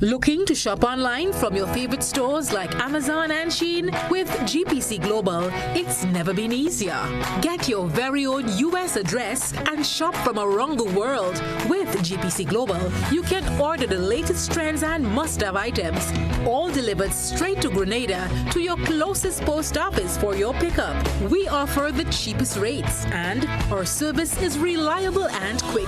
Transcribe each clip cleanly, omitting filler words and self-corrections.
Looking to shop online from your favorite stores like Amazon and Shein? With GPC Global, it's never been easier. Get your very own US address and shop from around the world. With GPC Global, you can order the latest trends and must-have items, all delivered straight to Grenada to your closest post office for your pickup. We offer the cheapest rates, and our service is reliable and quick.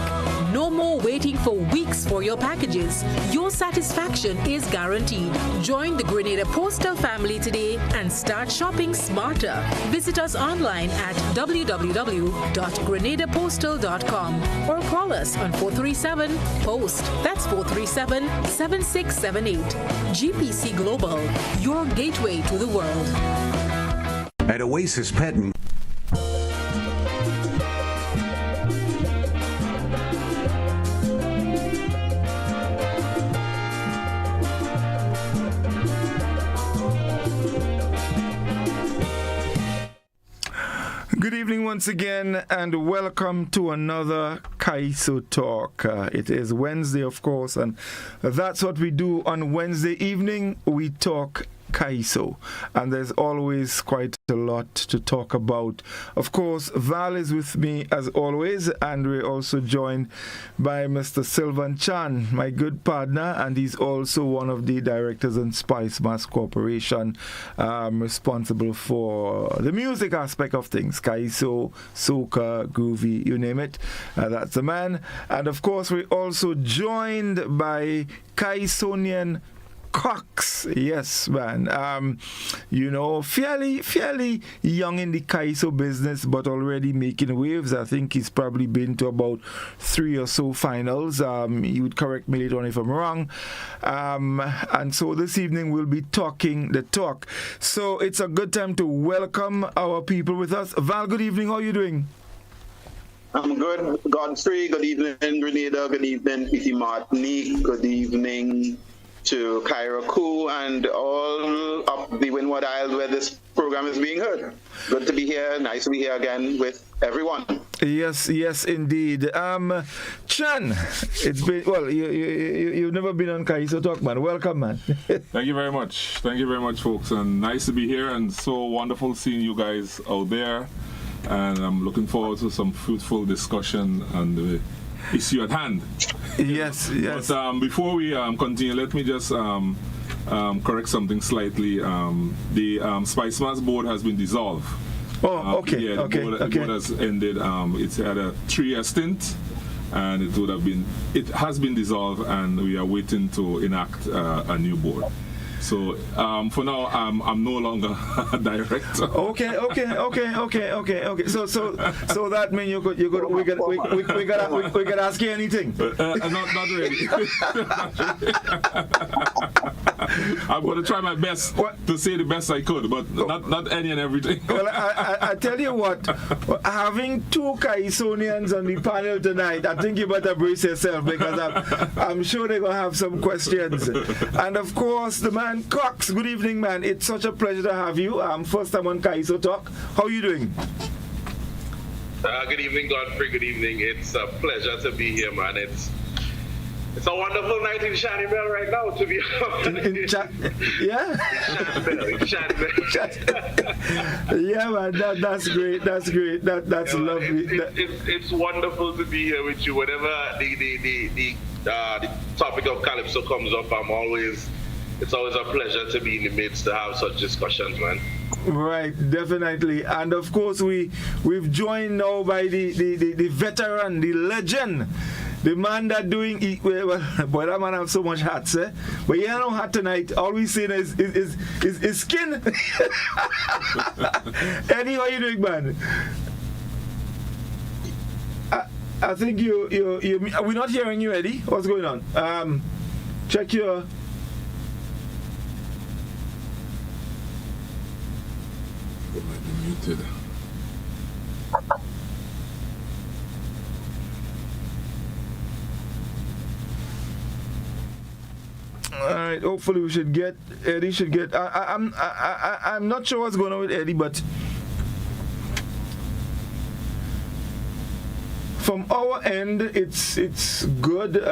No more waiting for weeks for your packages. Your satisfaction is guaranteed. Join the Grenada Postal family today and start shopping smarter. Visit us online at www.grenadapostal.com or call us on 437-POST. That's 437-7678. GPC Global, your gateway to the world. At Oasis Pet. Good evening once again, and welcome to another Kaiso Talk. It is Wednesday, of course, and that's what we do on Wednesday evening. We talk Kaiso, and there's always quite a lot to talk about. Of course, Val is with me as always, and we're also joined by Mr. Sylvan Chan, my good partner, and he's also one of the directors in Spice Mass Corporation, responsible for the music aspect of things, Kaiso, soca, groovy, you name it. That's the man. And of course, we're also joined by Kaisonian Cox, yes, man. Fairly young in the Kaiso business, but already making waves. I think he's probably been to about 3 or so finals. You would correct me later on if I'm wrong. And so this evening we'll be talking the talk. So it's a good time to welcome our people with us. Val, good evening. How are you doing? I'm good. Godfrey, good evening. Grenada, good evening. P.T. Martinique, good evening to Cairo and all up the Windward Isles where this program is being heard. Good to be here. Nice to be here again with everyone. Yes, indeed. Chan, it's been, well, you've never been on Kaiso Talk, man. Welcome, man. Thank you very much. Thank you very much, folks. And nice to be here, and so wonderful seeing you guys out there. And I'm looking forward to some fruitful discussion on the issue at hand. Yes. But before we continue, let me just correct something slightly. The Spice Mass board has been dissolved. Oh, okay. The board has ended. It's had a 3-year stint, and it has been dissolved, and we are waiting to enact a new board. So for now, I'm no longer a director. Okay. So that means we could ask you anything. Not really. I'm going to try my best to say the best I could, but not any and everything. Well, I tell you what, having 2 Kaisonians on the panel tonight, I think you better brace yourself, because I'm sure they're going to have some questions. And of course, the man Cox, good evening, man. It's such a pleasure to have you. First time on Kaiso Talk. How are you doing? Good evening, Godfrey. Good evening. It's a pleasure to be here, man. It's a wonderful night in Shanibel right now, to be honest. Yeah? Shanibel. Yeah, man, that's great. That's lovely. It's wonderful to be here with you. Whenever the topic of Calypso comes up, it's always a pleasure to be in the midst to have such discussions, man. Right, definitely. And of course, we've joined now by the veteran, the legend, the man that doing well, boy, that man have so much hats, eh? But he ain't no hat tonight. All we seeing is skin. Eddie, how you doing, man? I think we're not hearing you, Eddie. What's going on? Check your. Muted. All right. Hopefully, we should get Eddie. I'm not sure what's going on with Eddie, but from our end, it's good.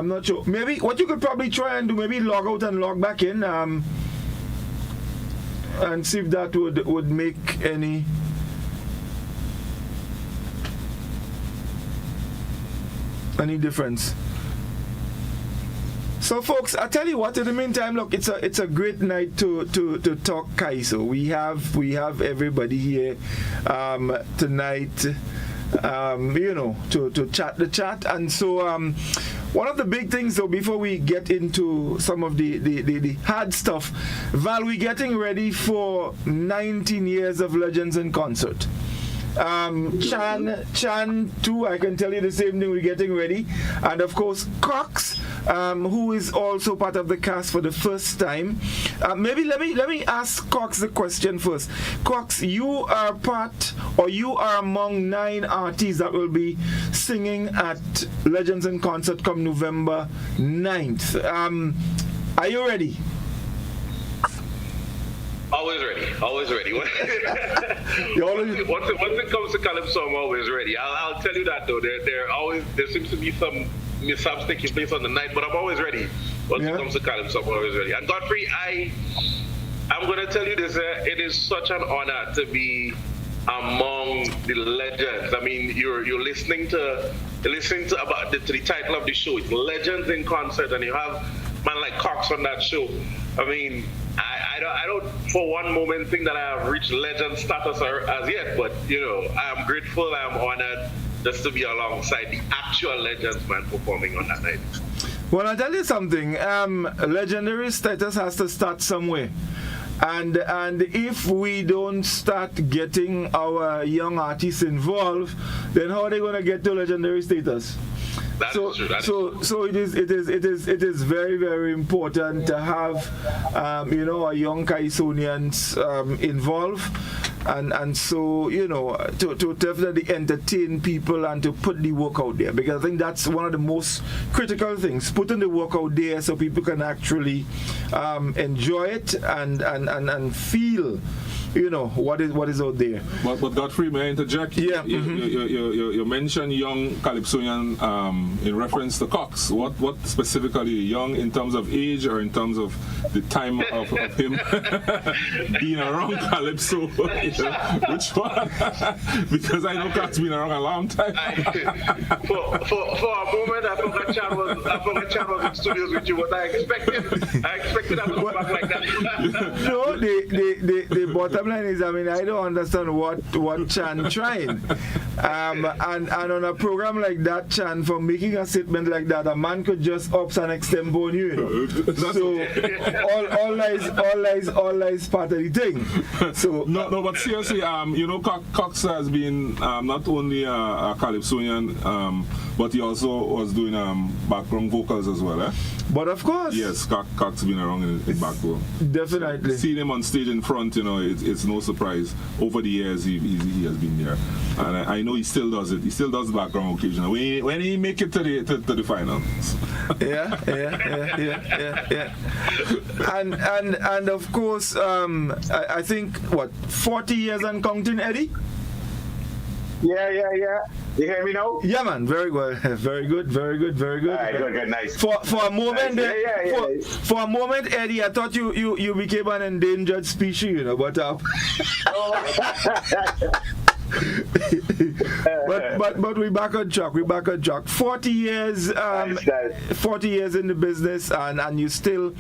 I'm not sure. Maybe what you could probably try and do, maybe log out and log back in, and see if that would make any difference. So, folks, I tell you what. In the meantime, look, it's a great night to talk Kaiso. We have everybody here tonight. To chat the chat. And so one of the big things, though, before we get into some of the hard stuff, Val, we're getting ready for 19 years of Legends in Concert. Chan too, I can tell you the same thing, we're getting ready. And of course Cox, who is also part of the cast for the first time. Maybe let me ask Cox the question first. Cox, you are among 9 artists that will be singing at Legends in Concert come November 9th. Are you ready? Always ready. Once it comes to Calypso, I'm always ready. I'll tell you that though. There seems to be some mishaps taking place on the night, but I'm always ready. Once it comes to Calypso, I'm always ready. And Godfrey, I'm going to tell you this. It is such an honor to be among the legends. I mean, you're listening to about the title of the show. It's Legends in Concert, and you have man like Cox on that show. I mean, I don't for one moment think that I have reached legend status as yet, but I am grateful, I am honored just to be alongside the actual legends, man, performing on that night. Well, I'll tell you something. Legendary status has to start somewhere. And if we don't start getting our young artists involved, then how are they going to get to legendary status? So it is very, very important to have our young Kaisonians involved, and so to definitely entertain people and to put the work out there, because I think that's one of the most critical things, putting the work out there so people can actually enjoy it and feel what is out there. But Godfrey, may I interject? Yeah. You mentioned young Calypsonian in reference to Cox. What specifically young in terms of age or in terms of the time of him being around Calypso? Which one? Because I know Cox been around a long time. For a moment, I thought Chan was in studios with you. What I expected that to come back like that. No, the bottom line is, I mean, I don't understand what Chan trying. And on a program like that, Chan, for making a statement like that, a man could just ups and extempo on you. So all lies part of the thing. So no, but seriously, Cox has been not only a Calypsonian, but he also was doing background vocals as well. But of course, yes, Cox been around in background. Definitely. Seeing him on stage in front, it's no surprise. Over the years, he has been there, and I know he still does it. He still does background occasionally when he make it to the finals. Yeah. And of course, I think 40 years and counting, Eddie. Yeah. You hear me now? Yeah, man. Very good. Very good. All right, good. Nice. For a moment, Nice. For a moment, Eddie, I thought you became an endangered species, but but we're back on track. 40 years, 40 years in the business, and you still,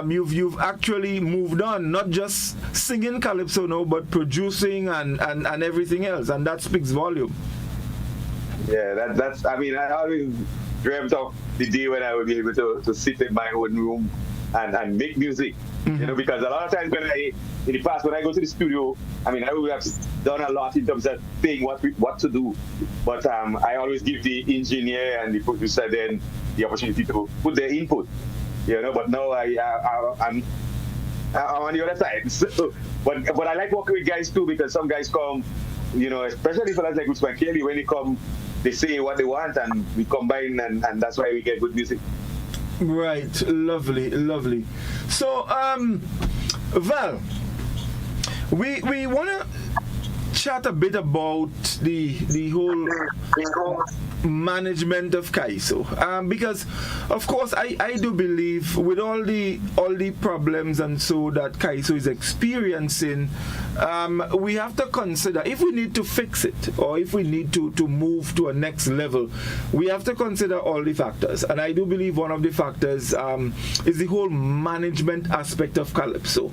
you've actually moved on, not just singing calypso now, but producing and everything else, and that speaks volume. Yeah, that's. I mean, I always dreamt of the day when I would be able to sit in my own room and make music. Mm-hmm. Because a lot of times in the past when I go to the studio, I mean, I would have done a lot in terms of saying what to do, but I always give the engineer and the producer then the opportunity to put their input. But now I'm on the other side. So, but I like working with guys too, because some guys come, especially fellas like Usman Kelly, when they come, they say what they want and we combine, and that's why we get good music. Right, lovely. So, Val, we want to chat a bit about the whole management of Kaiso, because of course I do believe with all the problems and so that Kaiso is experiencing, we have to consider if we need to fix it or if we need to move to a next level, we have to consider all the factors. And I do believe one of the factors is the whole management aspect of Calypso.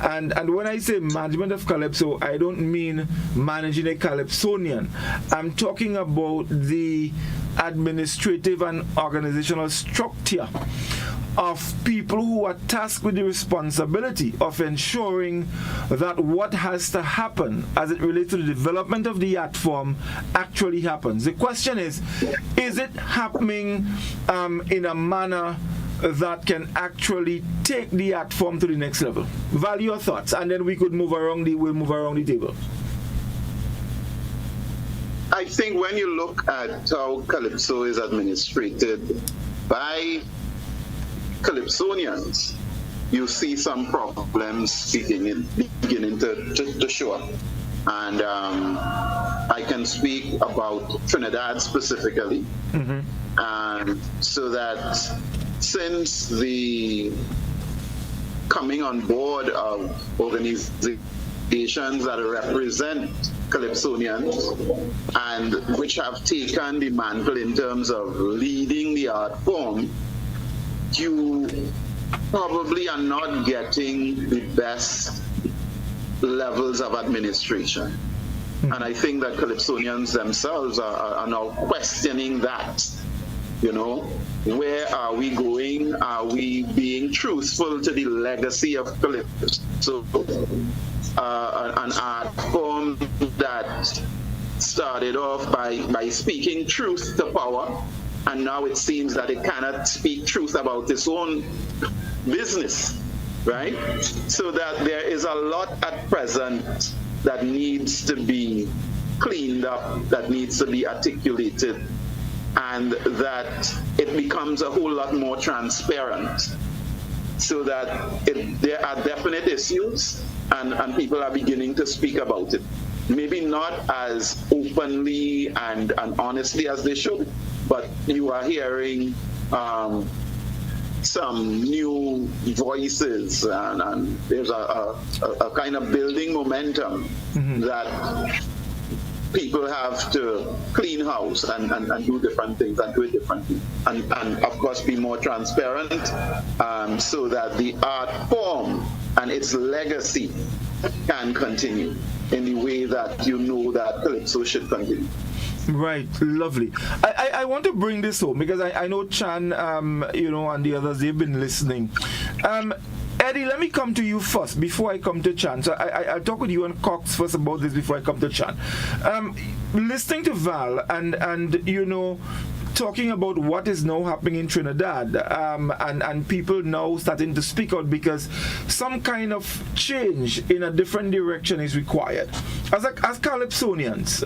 And when I say management of Calypso, I don't mean managing a Calypsonian. I'm talking about the administrative and organizational structure of people who are tasked with the responsibility of ensuring that what has to happen as it relates to the development of the art form actually happens. The question is it happening in a manner that can actually take the art form to the next level? Value your thoughts, and then we'll move around the table. I think when you look at how Calypso is administrated by Calypsonians, you see some problems beginning to show up. And I can speak about Trinidad specifically. And so that since the coming on board of organizations that represent Calypsonians and which have taken the mantle in terms of leading the art form, you probably are not getting the best levels of administration. And I think that Calypsonians themselves are now questioning that. You know, where are we going? Are we being truthful to the legacy of Calypso? An art form that started off by speaking truth to power, and now it seems that it cannot speak truth about its own business, right? So that there is a lot at present that needs to be cleaned up, that needs to be articulated, and that it becomes a whole lot more transparent, so that there are definite issues and people are beginning to speak about it. Maybe not as openly and honestly as they should, but you are hearing some new voices, and there's a kind of building momentum that people have to clean house and do different things and do it differently. And of course be more transparent, so that the art form and its legacy can continue in the way that you know that Calypso should continue. Right, lovely. I want to bring this home because I know Chan, and the others, they've been listening. Eddie, let me come to you first before I come to Chan. So I'll talk with you and Cox first about this before I come to Chan. Listening to Val and talking about what is now happening in Trinidad, and people now starting to speak out because some kind of change in a different direction is required. As Calypsonians,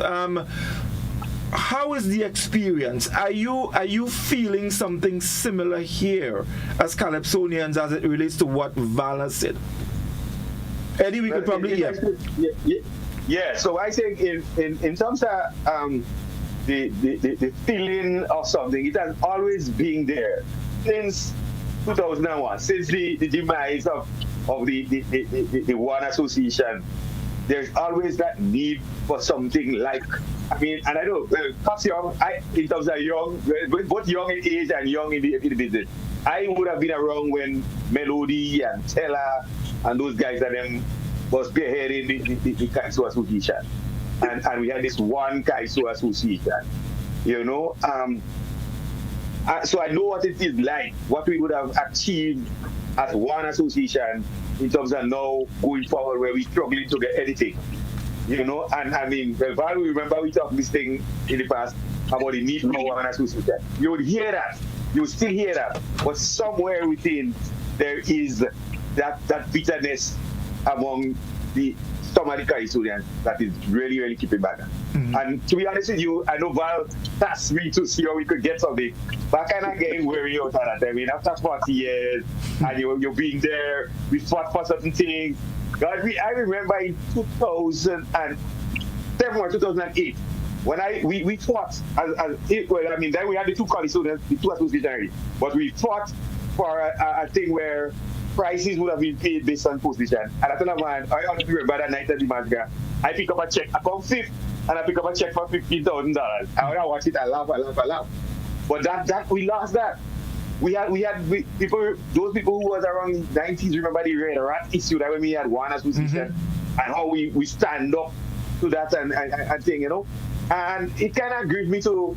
how is the experience? Are you feeling something similar here as Calypsonians as it relates to what Val has said? Eddie, we could probably Yeah. So I think in terms of the feeling of something, it has always been there since 2001, since the demise of the One Association. There's always that need for something like, and I know, perhaps young, in terms of young, both young in age and young in the business, I would have been around when Melody and Teller and those guys and them was spearheading the Kaiso Association. And we had this one Kaiso Association, so I know what it is like, what we would have achieved as one association in terms of now going forward where we're struggling to get anything, and Val, remember we talked this thing in the past about the need for one association. You would hear that, you would still hear that, but somewhere within there is that bitterness among some of the Kaisonians that is really, really keeping back. And to be honest with you, I know Val tasked me to see how we could get something, but I kind of getting weary out of that. After 40 years, and you're being there, we fought for certain things. God, I remember in 2007 or 2008, we fought then we had the two coalitions, the two associations, but we fought for a thing where prices would have been paid based on position. And I tell man, I honestly remember that night at the Mazga, I pick up a check, I come fifth, and I pick up a check for $15,000. And when I watch it, I laugh. But that we lost that. We had people, those people who was around the 90s, remember the red rat issue that when we had one association, and how we stand up to that and thing, you know. And it kind of grieved me to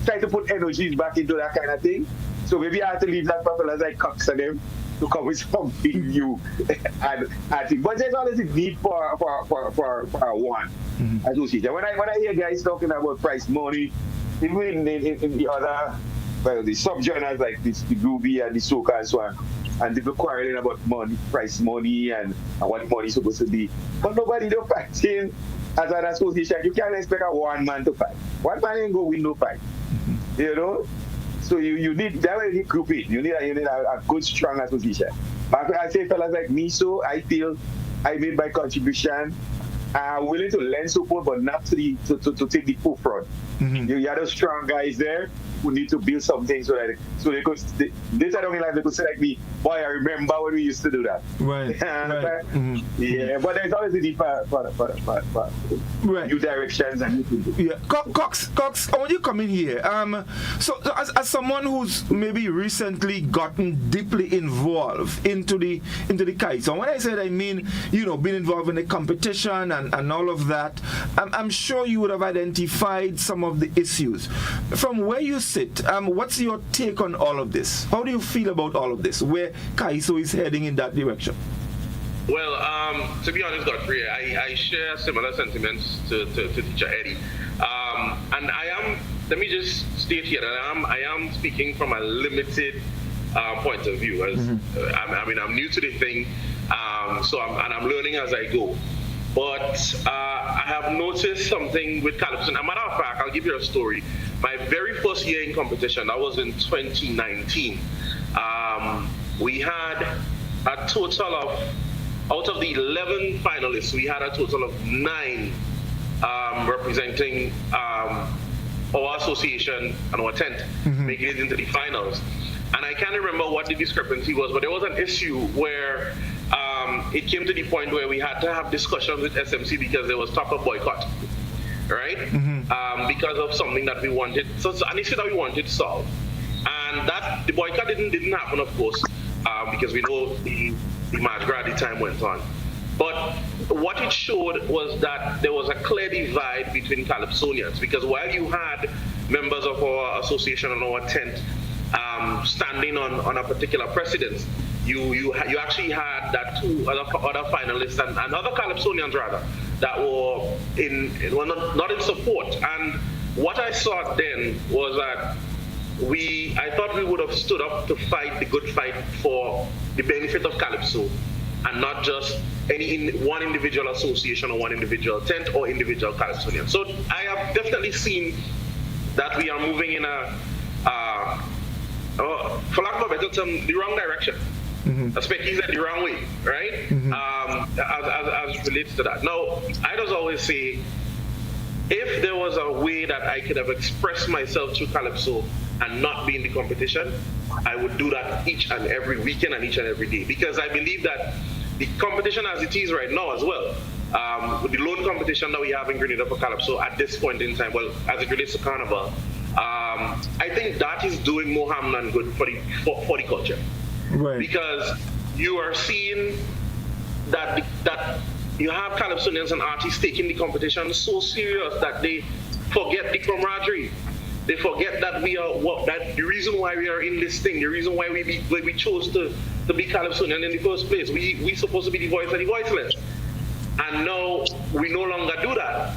try to put energies back into that kind of thing. So maybe I have to leave that for fellas like Cox and them to come with something new. And I think, but there's always a need for one association. When I hear guys talking about price money, even in the other, well, the subgenres like this, the groovy and the soca and so on, and people quarreling about money, price money and what money is supposed to be. But nobody don't fighting as an association. You can't expect a one man to fight. One man ain't go win no fight. You know? So you need definitely group it. You need a good, strong association. But I say fellas like me, so I feel I made my contribution. I'm willing to lend support, but not to take the forefront. You have those strong guys there who need to build something so they could later down in life they could say like me, boy, I remember when we used to do that. Right. Right. Yeah, but there's always a need for new directions and new things. Yeah, Cox, I want you to come in here. So as someone who's maybe recently gotten deeply involved into the Kaiso, when I said I mean, being involved in the competition and all of that, I'm sure you would have identified some of the issues. From where you sit, what's your take on all of this? How do you feel about all of this, where Kaiso is heading in that direction? Well, to be honest, Godfrey, I share similar sentiments to Teacher Eddie. And let me just state here that I am speaking from a limited point of view. I'm new to the thing, so I'm learning as I go. But I have noticed something with Calypso. As a matter of fact, I'll give you a story. My very first year in competition, that was in 2019, we had a total of, out of the 11 finalists, we had a total of 9 representing our association and our tent, making it into the finals. And I can't remember what the discrepancy was, but there was an issue where it came to the point where we had to have discussions with SMC because there was talk of boycott, right? Because of something that we wanted, an issue that we wanted to solve. And the boycott didn't happen, of course, because we know the Mardi Gras at the time went on. But what it showed was that there was a clear divide between Calypsonians, because while you had members of our association and our tent standing on a particular precedence, you actually had that 2 other finalists and other Calypsonians rather that were not in support. And what I saw then was that I thought we would have stood up to fight the good fight for the benefit of Calypso, and not just one individual association or one individual tent or individual Calypsonian. So I have definitely seen that we are moving in for lack of a better term, the wrong direction. Especially the wrong way, right? As it relates to that. Now, I just always say, if there was a way that I could have expressed myself through Calypso and not be in the competition, I would do that each and every weekend and each and every day, because I believe that the competition as it is right now as well, with the lone competition that we have in Grenada for Calypso at this point in time, well, as it relates to Carnival, I think that is doing more harm than good for the culture. Right. Because you are seeing that you have Calypsonians and artists taking the competition so serious that they forget the camaraderie. They forget that that the reason why we are in this thing, the reason why we chose to be Calypsonian in the first place. We supposed to be the voice of the voiceless. And now we no longer do that.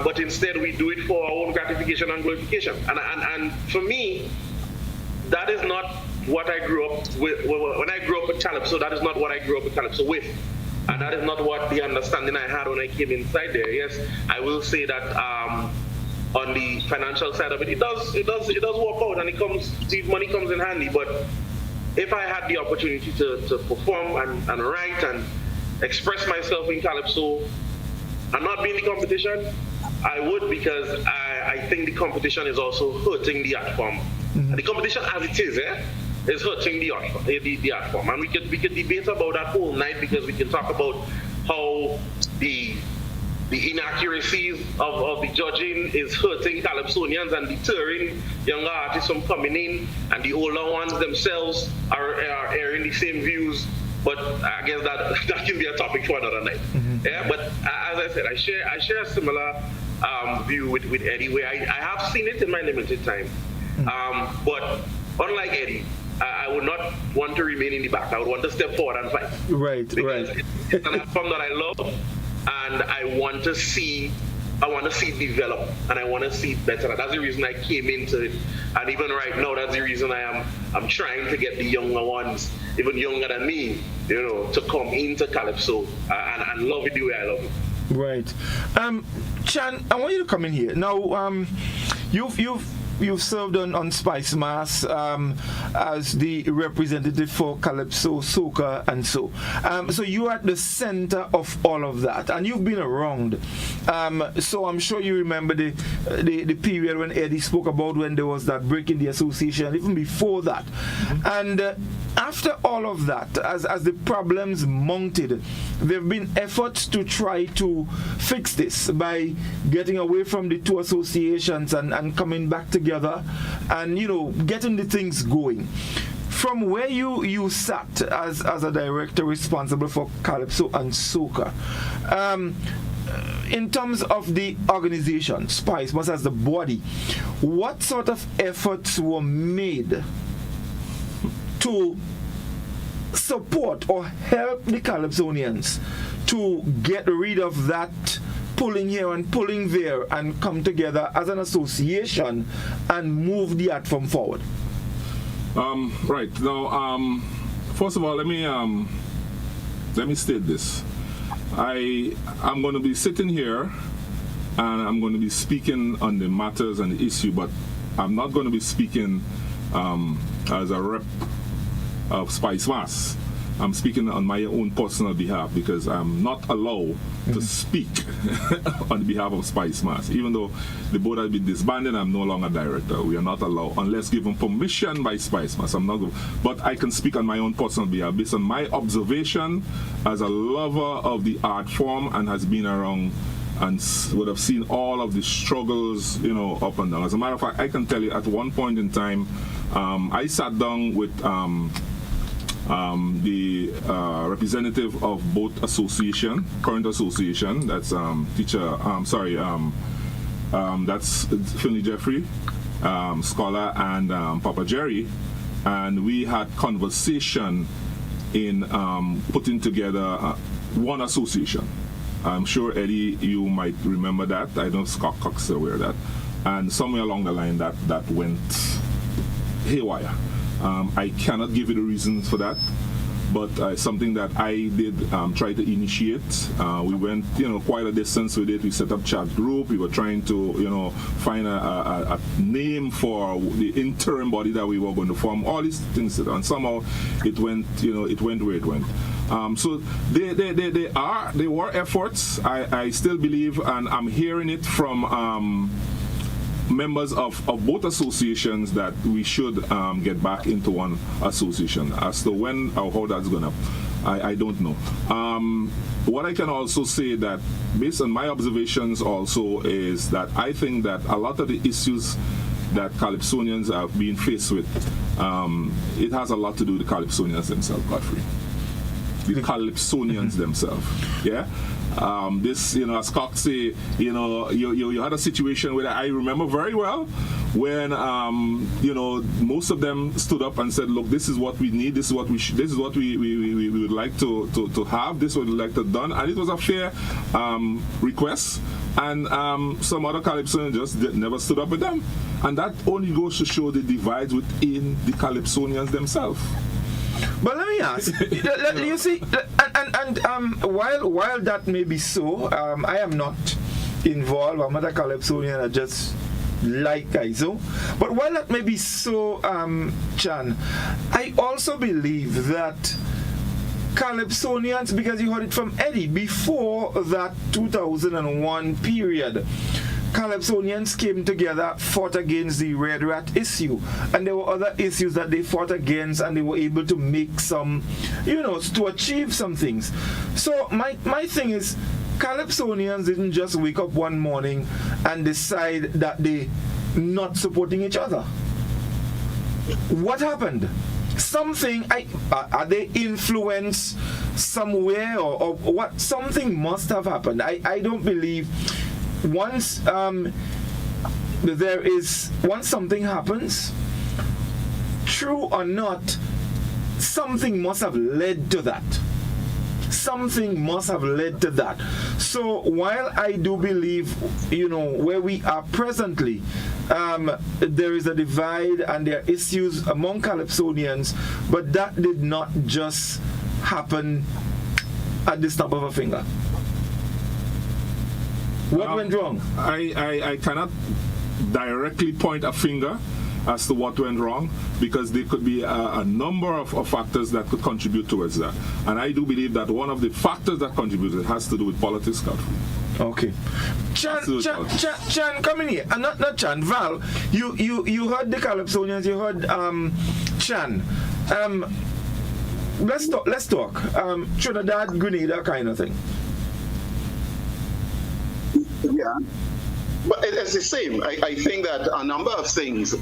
But instead we do it for our own gratification and glorification. And for me, that is not what I grew up with. When I grew up with Calypso, that is not what I grew up with Calypso with. And that is not what the understanding I had when I came inside there. Yes, I will say that on the financial side of it, it does work out, and the money comes in handy. But if I had the opportunity to perform and write and express myself in Calypso and not be in the competition, I would, because I think the competition is also hurting the art form. The competition as it is hurting the art form. And we could debate about that whole night, because we can talk about how the inaccuracies of the judging is hurting Calypsonians and deterring younger artists from coming in, and the older ones themselves are airing the same views. But I guess that can be a topic for another night. Yeah, but as I said, I share a similar view with Eddie, where I have seen it in my limited time. But unlike Eddie, I would not want to remain in the back. I would want to step forward and fight. Right, because right. It's an art form that I love, and I want to see it develop, and I want to see it better. And that's the reason I came into it. And even right now, that's the reason I'm trying to get the younger ones, even younger than me, to come into Calypso and love it the way I love it. Right. Chan, I want you to come in here. Now, you've served on Spice Mass as the representative for Calypso, Soca, and so. So you're at the center of all of that, and you've been around. So I'm sure you remember the period when Eddie spoke about when there was that break in the association, even before that. And after all of that, as the problems mounted, there have been efforts to try to fix this by getting away from the two associations and coming back together and, getting the things going. From where you sat as a director responsible for Calypso and Soca, in terms of the organization, Spice Mass as the body, what sort of efforts were made to support or help the Calypsonians to get rid of that pulling here and pulling there and come together as an association and move the art form forward? Right. Now, first of all, let me state this. I'm going to be sitting here and I'm going to be speaking on the matters and the issue, but I'm not going to be speaking as a rep of Spice Mass. I'm speaking on my own personal behalf, because I'm not allowed to speak on behalf of Spice Mass. Even though the board has been disbanded, I'm no longer director. We are not allowed, unless given permission by Spice Mass. I'm not, but I can speak on my own personal behalf based on my observation as a lover of the art form and has been around and would have seen all of the struggles, up and down. As a matter of fact, I can tell you at one point in time, I sat down with the representative of both current association, that's that's Finley Jeffrey, Scholar, and Papa Jerry, and we had conversation in putting together one association. I'm sure, Eddie, you might remember that. I don't know if Scott Cox is aware of that. And somewhere along the line that went haywire. I cannot give you the reasons for that, but something that I did try to initiate. We went, quite a distance with it. We set up chat group. We were trying to, find a name for the interim body that we were going to form. All these things, and somehow it went, it went where it went. So there were efforts. I still believe, and I'm hearing it from members of both associations, that we should get back into one association. As to when or how that's gonna, I don't know. What I can also say, that based on my observations also, is that I think that a lot of the issues that Calypsonians have been faced with, it has a lot to do with the Calypsonians themselves, Godfrey. The Calypsonians themselves, yeah. This, as Cox say, you had a situation where I remember very well when, most of them stood up and said, look, this is what we need, this is what we would like to have, this is what we'd like to done, and it was a fair request, and some other Calypsonians just never stood up with them, and that only goes to show the divides within the Calypsonians themselves. But let me ask, you see, and while that may be so, I am not involved. I'm not a Calypsonian. I just like Kaiso. But while that may be so, Chan, I also believe that Calypsonians, because you heard it from Eddie, before that 2001 period, Calypsonians came together, fought against the Red Rat issue, and there were other issues that they fought against, and they were able to make some, to achieve some things. So my thing is, Calypsonians didn't just wake up one morning and decide that they not supporting each other. What happened? Something, are they influenced somewhere or what? Something must have happened. I don't believe once something happens, true or not, something must have led to that. Something must have led to that. So while I do believe, where we are presently, there is a divide and there are issues among Calypsonians, but that did not just happen at the snap of a finger. What went wrong? I cannot directly point a finger as to what went wrong, because there could be a number of factors that could contribute towards that. And I do believe that one of the factors that contributed has to do with politics, Godfrey. Okay. Chan, come in here. Not Chan, Val. You heard the Calypsonians, you heard Chan. Let's talk. Trinidad, Grenada kind of thing. Yeah. But it's the same. I think that a number of things.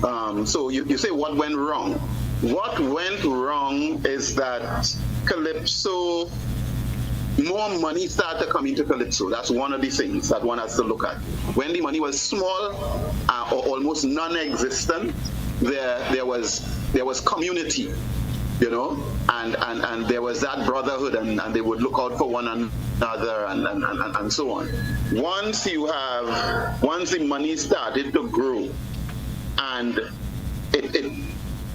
So you say what went wrong. What went wrong is that Calypso, more money started coming to Calypso. That's one of the things that one has to look at. When the money was small or almost non-existent, there was community, and there was that brotherhood, and they would look out for one another and so on. Once the money started to grow and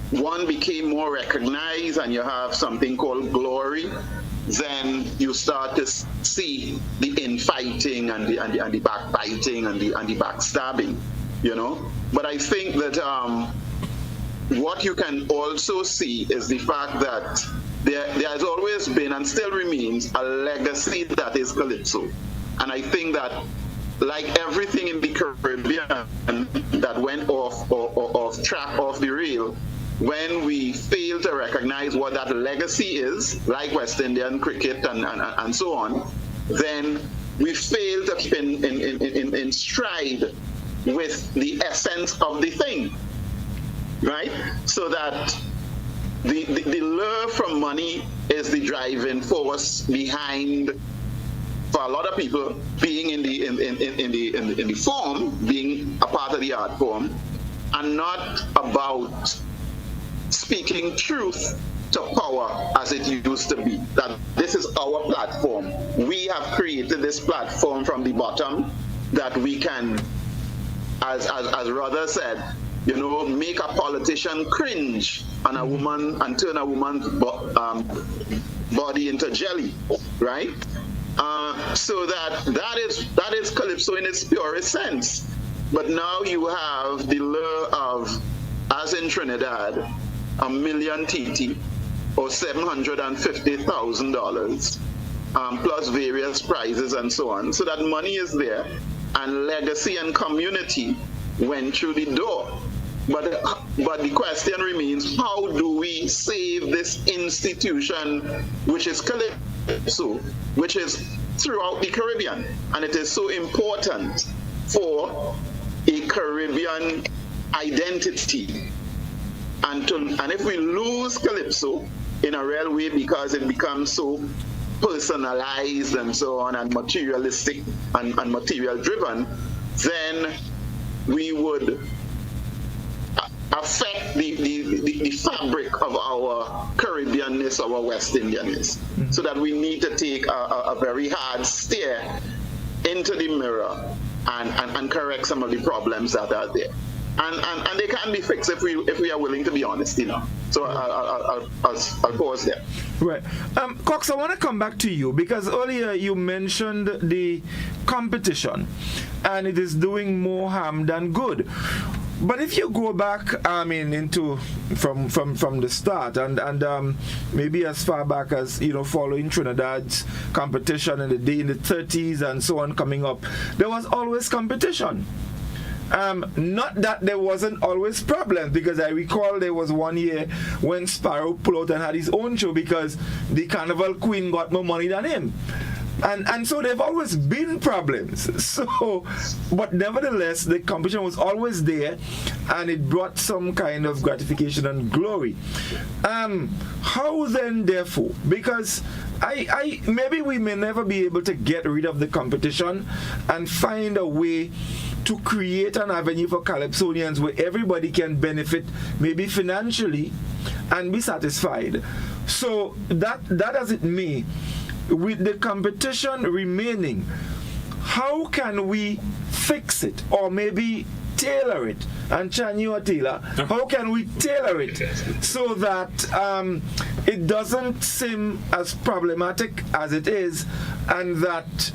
one became more recognized, and you have something called glory, then you start to see the infighting and the backbiting and the backstabbing, But I think that what you can also see is the fact that there has always been and still remains a legacy that is Calypso. And I think that, like everything in the Caribbean that went off track, off the rail, when we fail to recognize what that legacy is, like West Indian cricket and so on, then we fail to keep in stride with the essence of the thing, right? So that the lure from money is the driving force behind, for a lot of people, being in the form, being a part of the art form, and not about speaking truth to power as it used to be. That this is our platform. We have created this platform from the bottom that we can, as Ruther said, make a politician cringe on a woman and turn a woman's body into jelly, right? So that is Calypso in its purest sense. But now you have the lure of, as in Trinidad, $1 million TT or $750,000 plus various prizes and so on. So that money is there, and legacy and community went through the door. But the question remains, how do we save this institution, which is Calypso, which is throughout the Caribbean? And it is so important for a Caribbean identity. And if we lose Calypso in a real way, because it becomes so personalized and so on, and materialistic and material driven, then we would affect the fabric of our Caribbeanness, our West Indianness. So that we need to take a very hard stare into the mirror and correct some of the problems that are there. And they can be fixed if we are willing to be honest, So I'll pause there. Right. Cox, I want to come back to you, because earlier you mentioned the competition, and it is doing more harm than good. But if you go back, I mean, into from the start, and maybe as far back as following Trinidad's competition in the 30s and so on coming up, there was always competition. Not that there wasn't always problems, because I recall there was one year when Sparrow pulled out and had his own show because the Carnival Queen got more money than him. And so there have always been problems. So, but nevertheless, the competition was always there, and it brought some kind of gratification and glory. How then, therefore? Because I maybe we may never be able to get rid of the competition and find a way to create an avenue for Calypsonians where everybody can benefit, maybe financially, and be satisfied. So that as it may, with the competition remaining, how can we fix it, or maybe tailor it? And Chanyu Atila, how can we tailor it so that it doesn't seem as problematic as it is, and that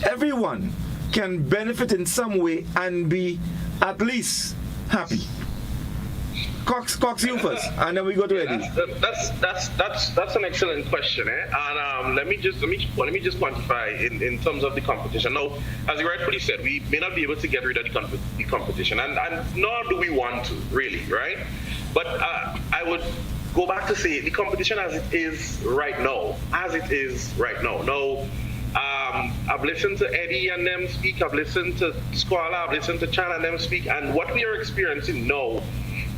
everyone can benefit in some way and be at least happy? Cox, you first, and then we go to Eddie. That's an excellent question, and let me just quantify in terms of the competition. Now, as you rightfully said, we may not be able to get rid of the competition, and nor do we want to, really, right? But I would go back to say the competition as it is right now. Now, I've listened to Eddie and them speak. I've listened to Squala. I've listened to Chan and them speak, and what we are experiencing now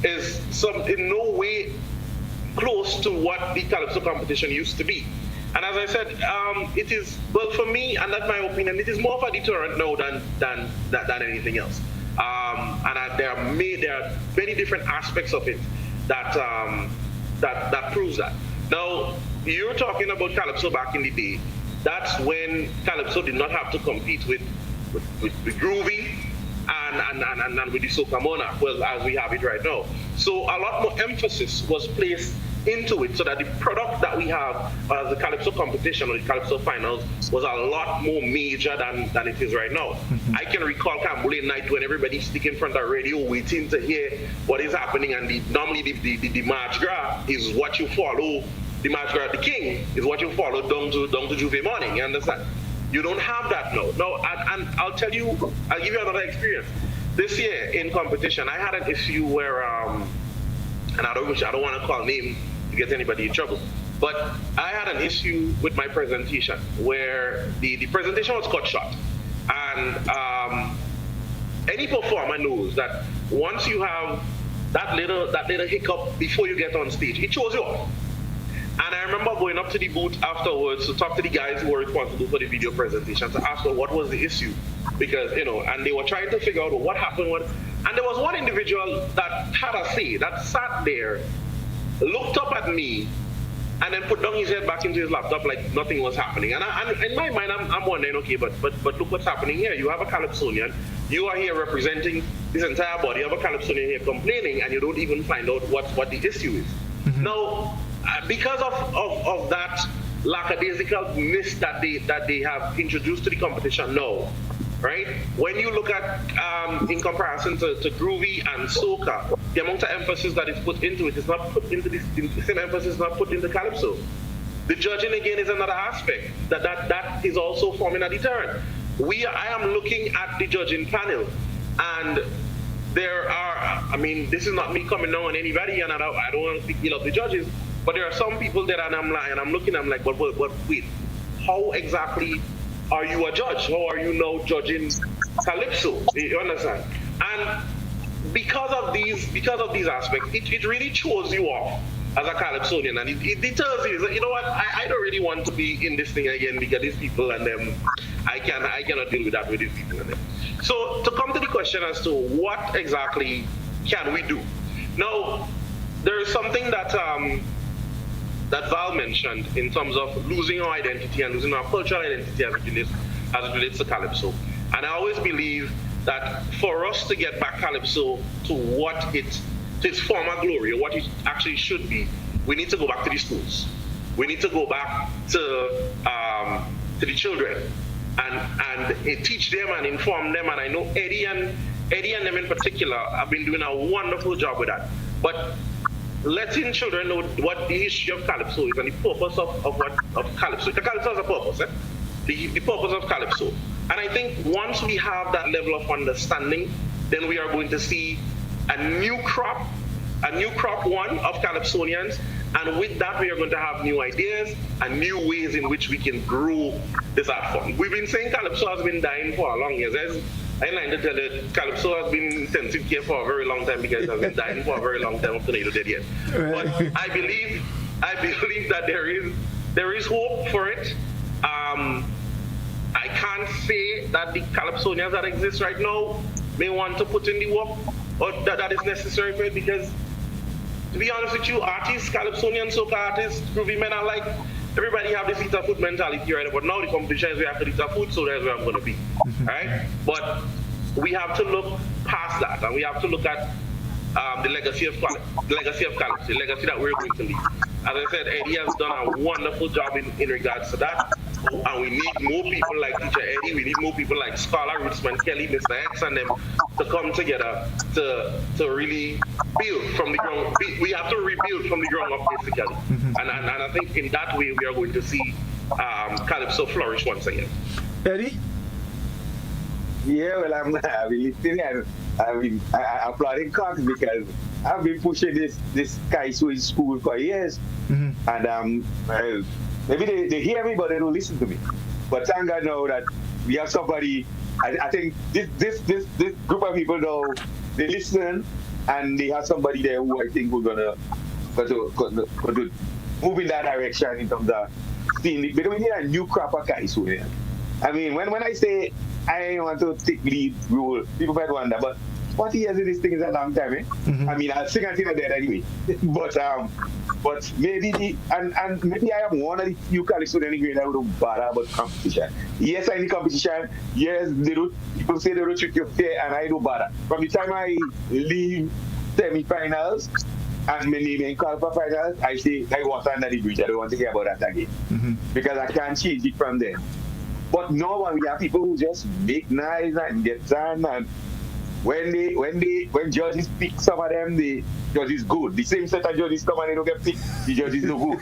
is in no way close to what the Calypso competition used to be. And as I said, it is, well, for me, and that's my opinion, it is more of a deterrent now than anything else. And there are many different aspects of it that proves that. Now, you're talking about Calypso back in the day. That's when Calypso did not have to compete with Groovy and with the Soca Monarch, well, as we have it right now. So a lot more emphasis was placed into it, so that the product that we have as the Calypso competition or the Calypso finals was a lot more major than it is right now. Mm-hmm. I can recall Cambule night when everybody sticking in front of the radio waiting to hear what is happening, and normally the March Gras is what you follow. The March Gras, the King, is what you follow down to Juve morning. You understand? You don't have that now. No, and I'll give you another experience. This year in competition, I had an issue where, and I don't want to call name to get anybody in trouble, but I had an issue with my presentation where the presentation was cut short, and any performer knows that once you have that little hiccup before you get on stage, it shows you off. And I remember going up to the booth afterwards to talk to the guys who were responsible for the video presentation to ask them what was the issue, because and they were trying to figure out what happened. And there was one individual that had a say, that sat there, looked up at me, and then put down his head back into his laptop like nothing was happening. And in my mind, I'm wondering, okay, but look what's happening here. You have a Calypsonian, you are here representing this entire body. You have a Calypsonian here complaining, and you don't even find out what the issue is. Mm-hmm. Now, because of that lackadaisicalness that they have introduced to the competition now, right? When you look at, in comparison to Groovy and Soca, the amount of emphasis that is put into it is not put into the same emphasis is not put into Calypso. The judging again is another aspect that is also forming a deterrent. I am looking at the judging panel, and there are, I mean, this is not me coming down on anybody, and I don't want to speak ill of the judges, but there are some people that I'm like, but wait, how exactly are you a judge? How are you now judging Calypso? You understand? And because of these aspects, it really shows you off as a Calypsonian, and it deters you. You know what? I don't really want to be in this thing again because these people and them, I cannot deal with that with these people and them. So to come to the question as to what exactly can we do? Now, there is something that Val mentioned in terms of losing our identity and losing our cultural identity as it relates to Calypso. And I always believe that for us to get back Calypso to its former glory, or what it actually should be, we need to go back to the schools. We need to go back to the children and teach them and inform them. And I know Eddie and Eddie and them in particular have been doing a wonderful job with that. But letting children know what the history of Calypso is and the purpose of Calypso. The Calypso has a purpose, the purpose of Calypso. And I think once we have that level of understanding, then we are going to see a new crop one of Calypsonians. And with that, we are going to have new ideas and new ways in which we can grow this art form. We've been saying Calypso has been dying for a long years. I like to tell you, Calypso has been in intensive care for a very long time because it has been dying for a very long time up to now dead yet. But I believe that there is hope for it. I can't say that the Calypsonians that exist right now may want to put in the work or that is necessary for it, because to be honest with you, artists, Calypsonian soca artists, groovy men are like, everybody have this eat a food mentality right now, but now the competition is we have to eat a food, so that's where I'm going to be, right? But we have to look past that, and we have to look at the legacy of Calypso, the legacy that we're going to leave. As I said, Eddie has done a wonderful job in regards to that, and we need more people like Teacher Eddie, we need more people like Scholar, Rootsman Kelly, Mr. X, and them to come together to really build from the ground. We have to rebuild from the ground up, basically. And I think in that way we are going to see Calypso flourish once again. Eddie? Yeah, well, I'm listening and I'm applauding Cox because I've been pushing this Kaiso in school for years. And maybe they hear me, but they don't listen to me. But thank God now that we have somebody. I think this group of people now, they listen, and they have somebody there who I think we're gonna move in that direction in terms of seeing. Because we need a new crop of Kaiso here. I mean, when I say I want to take lead role, people might wonder, but 40 years in this thing is a long time, eh? I mean, I'll sing until I'm dead anyway. But maybe and maybe I am one of the few Calypso anyway that wouldn't bother about competition. Yes, I need competition. Yes, people say they don't treat you fair, and I don't bother. From the time I leave semi-finals and my name in call for finals, I say I want under the bridge. I don't want to hear about that again because I can't change it from there. But now when we have people who just make nice and get done, and when judges pick some of them, the judges good. The same set of judges come and they don't get picked, the judges no good.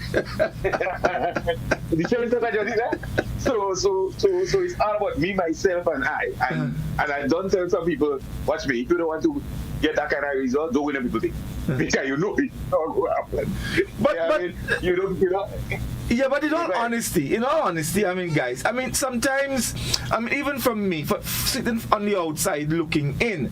The same set of judges, eh? So it's all about me, myself, and I. And I don't tell some people, watch me, if you don't want to get that kind of result, don't win everything. Because you know it's not going to happen. But I mean, you know. Yeah, but in all honesty, I mean, guys, I mean, sometimes, even from me, sitting on the outside looking in,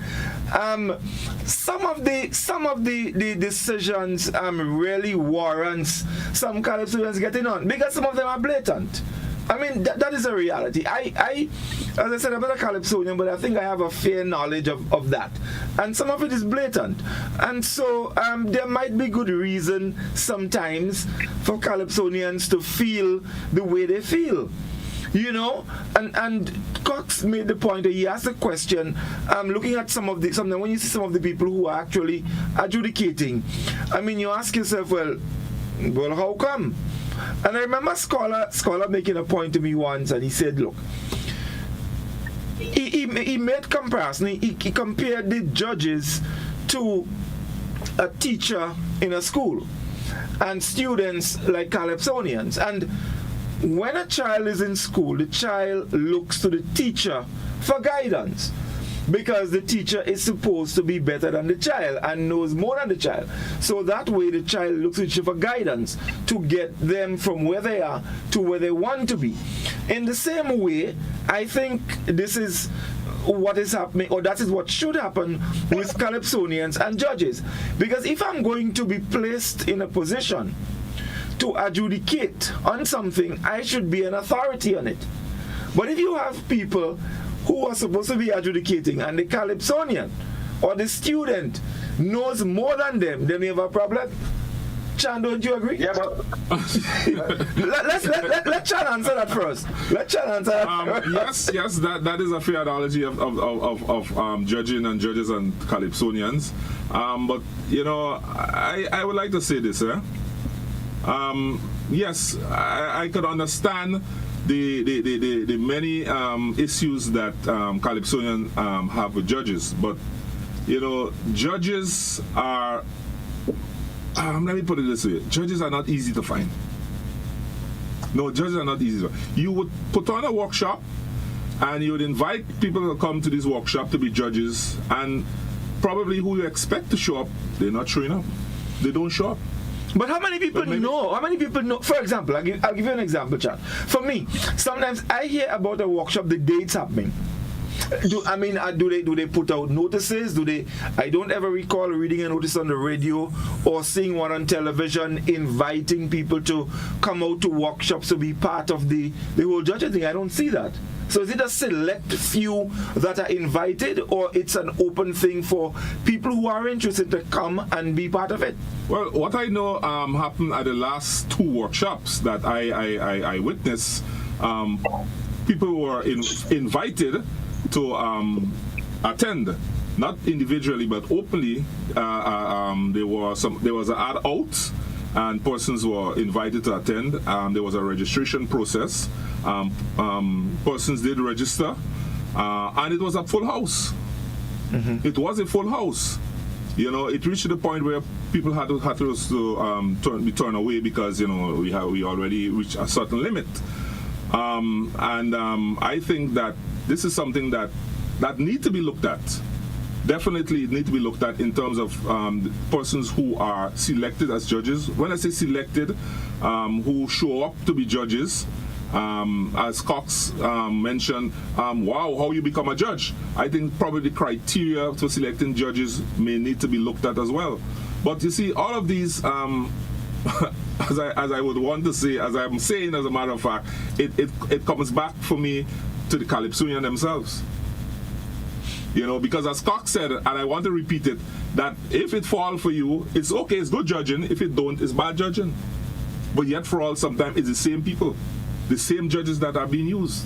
some of the decisions really warrants some Calypsonians getting on, because some of them are blatant. I mean, that is a reality. I as I said, I'm not a Calypsonian, but I think I have a fair knowledge of that. And some of it is blatant. And so there might be good reason sometimes for Calypsonians to feel the way they feel. You know, and Cox made the point, he asked the question, looking at something when you see some of the people who are actually adjudicating, I mean, you ask yourself, well, how come? And I remember Scholar making a point to me once, and he said, look, he made comparison, he compared the judges to a teacher in a school and students like Calypsonians. And when a child is in school, the child looks to the teacher for guidance, because the teacher is supposed to be better than the child and knows more than the child. So that way the child looks to the teacher for guidance to get them from where they are to where they want to be. In the same way, I think this is what is happening, or that is what should happen with Calypsonians and judges. Because if I'm going to be placed in a position to adjudicate on something, I should be an authority on it. But if you have people who are supposed to be adjudicating and the Calypsonian or the student knows more than them, then we have a problem. Chan, don't you agree? Yeah, but let Chan answer that first. Let Chan answer that first. Yes, that is a fair analogy of judging and judges and Calypsonians. But you know, I would like to say this. Yes, I could understand the many issues that Calypsonian have with judges. But, judges are, let me put it this way, judges are not easy to find. No, judges are not easy. You would put on a workshop and you would invite people to come to this workshop to be judges, and probably who you expect to show up, they're not showing up. They don't show up. But how many people know? How many people know? For example, I'll give you an example, Chad. For me, sometimes I hear about a workshop the day it's happening. Do they put out notices? I don't ever recall reading a notice on the radio or seeing one on television inviting people to come out to workshops to be part of the whole judging thing. I don't see that. So is it a select few that are invited, or it's an open thing for people who are interested to come and be part of it? Well, what I know happened at the last 2 workshops that I witnessed, people were invited to attend, not individually but openly. There was an ad out, and persons were invited to attend. There was a registration process. Persons did register, and it was a full house. Mm-hmm. It was a full house. It reached the point where people had to be turned away because we already reached a certain limit. I think that this is something that need to be looked at. Definitely need to be looked at in terms of persons who are selected as judges. When I say selected, who show up to be judges, as Cox mentioned, wow, how you become a judge. I think probably the criteria for selecting judges may need to be looked at as well. But you see, all of these, as I would want to say, as I'm saying, as a matter of fact, it comes back for me to the Calypsonian themselves. Because as Cox said, and I want to repeat it, that if it falls for you, it's okay, it's good judging. If it don't, it's bad judging. But yet for all, sometimes it's the same people, the same judges that are being used.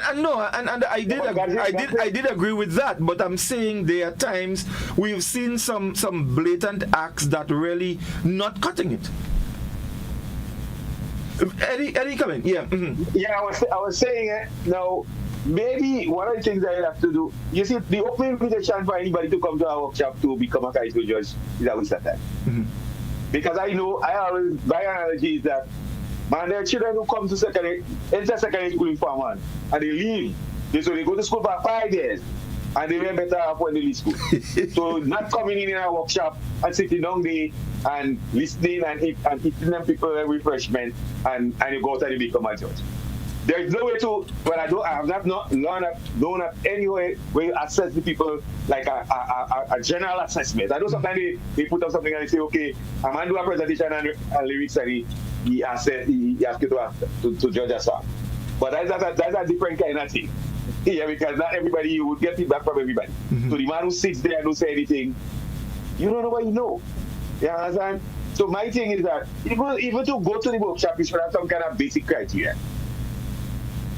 And I did agree with that, but I'm saying there are times we've seen some blatant acts that really not cutting it. Eddie, come in. Yeah. Mm-hmm. Yeah, I was saying it. Now, maybe one of the things I have to do, you see, the open invitation for anybody to come to our workshop to become a Kaiso judge is a waste of time. Mm-hmm. Because I always, my analogy is that, man, there are children who come to secondary school in Form 1 and they leave. So they go to school for 5 years and they were better off when they leave school. So not coming in our workshop and sitting down there and listening and eating them people refreshment and you go out and you become a judge. There is no way to, well, I have not known of any way where you assess the people like a general assessment. I know sometimes they put up something and they say, okay, I'm going to do a presentation and lyrics and he asks you to judge us up. But that's a different kind of thing. Yeah, because not everybody, you would get feedback from everybody. Mm-hmm. So the man who sits there and don't say anything, you don't know what you know. You understand? So my thing is that even to go to the workshop, you should have some kind of basic criteria.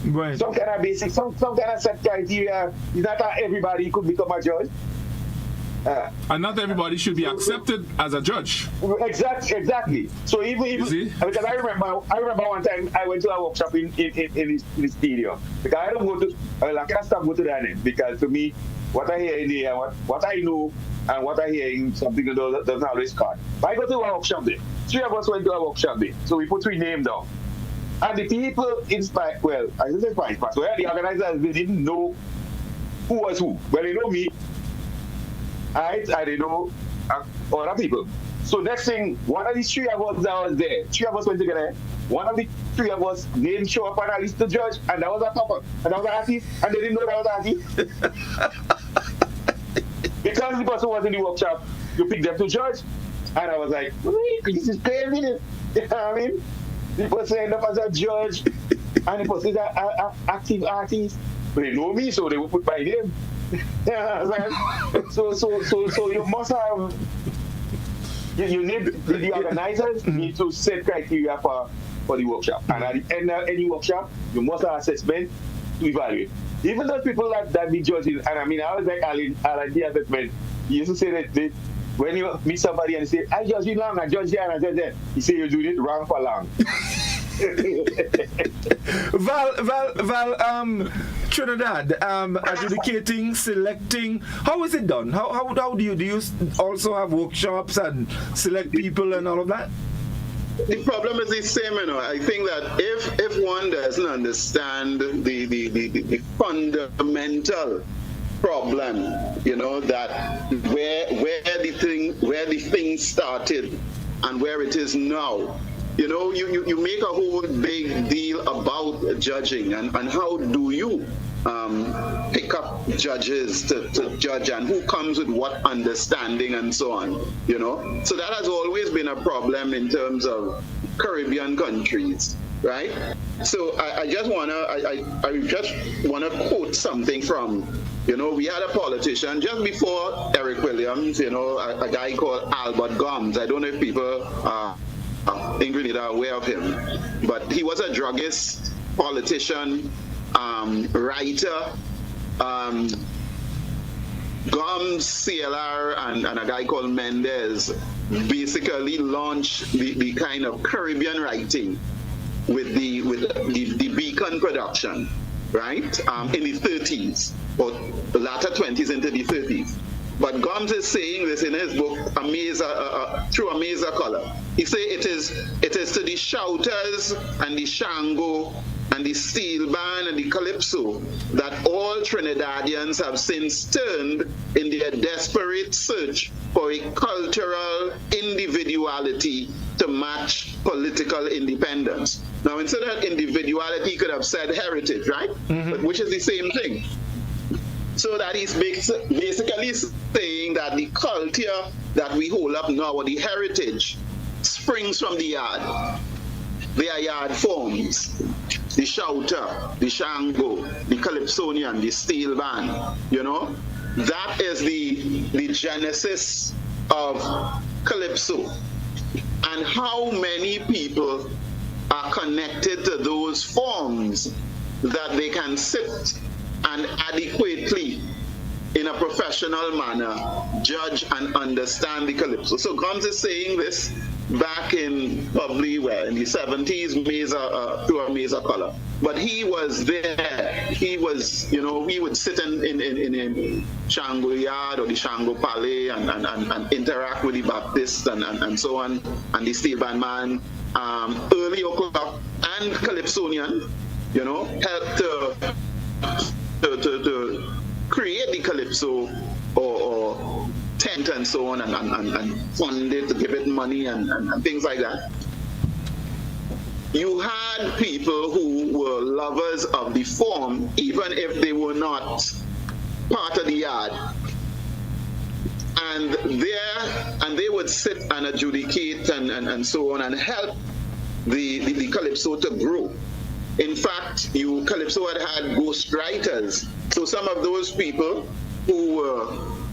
Right. Some kind of basic, some kind of set criteria. It's not that everybody could become a judge. And not everybody should be accepted as a judge. Exactly. So even because I remember one time I went to a workshop in the studio. Because I don't go to, I can't stop going to the end because to me, what I hear in here, what I know and what I hear in something doesn't always cut. But I go to a workshop there. 3 of us went to a workshop there. So we put 3 names down. And the people inspired, well, I didn't say inspired, but the organizers, they didn't know who was who. Well, they know me. And they know other people. So next thing, one of these 3 of us that was there, 3 of us went together. One of the 3 of us didn't show up on a list to judge, and that was a couple, and that was an artist, and they didn't know that was an artist. Because the person was in the workshop, you picked them to judge, and I was like, this is crazy. You know what I mean? The person ended up as a judge, and the person is an active artist. But they know me, so they will put my name. So you must have. You need the organizers need to set criteria for the workshop, and at the end of any workshop, you must have assessment to evaluate. Even those people that be judging, and I mean, I was like Alan the assessment. He used to say that when you meet somebody and say, I judge you long, I judge there, and I judge there, he say you're doing it wrong for long. Val, Trinidad, adjudicating, selecting. How is it done? How do you also have workshops and select people and all of that? The problem is the same, I think that if one doesn't understand the fundamental problem, that where the thing started and where it is now. You make a whole big deal about judging and how do you pick up judges to judge and who comes with what understanding and so on, So that has always been a problem in terms of Caribbean countries, right? So I just wanna quote something from, we had a politician just before Eric Williams, a guy called Albert Gomes. I don't know if people in Grenada are aware of him, but he was a druggist, politician, writer. Gomes, CLR, and a guy called Mendez basically launched the kind of Caribbean writing with the Beacon production, right? In the 30s or the latter 20s into the 30s. But Gomes is saying this in his book, Through a Maze of Color. He says it is to the shouters and the Shango and the steel band and the calypso that all Trinidadians have since turned in their desperate search for a cultural individuality to match political independence. Now, instead of individuality, he could have said heritage, right? Mm-hmm. But which is the same thing. So that he's basically saying that the culture that we hold up now, or the heritage, springs from the yard. They are yard forms. The shouter, the Shango, the Calypsonian, the steel band, That is the genesis of Calypso. And how many people are connected to those forms that they can sit and adequately, in a professional manner, judge and understand the Calypso. So Gomes is saying this back in probably in the 70s, Through a Maze of Color. But he was there. He was, he would sit in Shango Yard or the Shango Palais and interact with the Baptists and so on, and the steel band man, early Oklahoma and Calypsonian, helped to create the Calypso or tent and so on and fund it to give it money and things like that. You had people who were lovers of the form, even if they were not part of the yard. And they would sit and adjudicate and so on and help the Calypso to grow. In fact, Calypso had ghost writers. So some of those people who were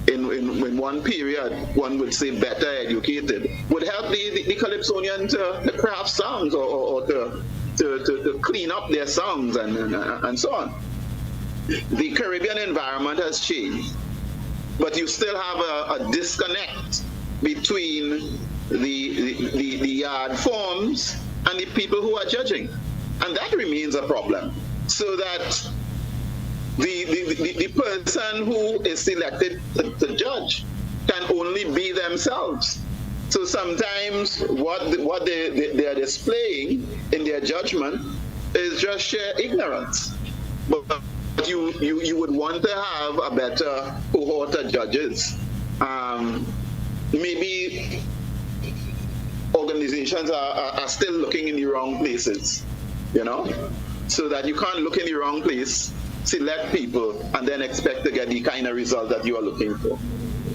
in one period, one would say better educated, would help the Calypsonian to craft songs or to clean up their songs and so on. The Caribbean environment has changed, but you still have a disconnect between the yard forms and the people who are judging. And that remains a problem. So that the person who is selected to judge can only be themselves. So sometimes what they are displaying in their judgment is just sheer ignorance. But you would want to have a better cohort of judges. Maybe organizations are still looking in the wrong places, so that you can't look in the wrong place, select people, and then expect to get the kind of result that you are looking for,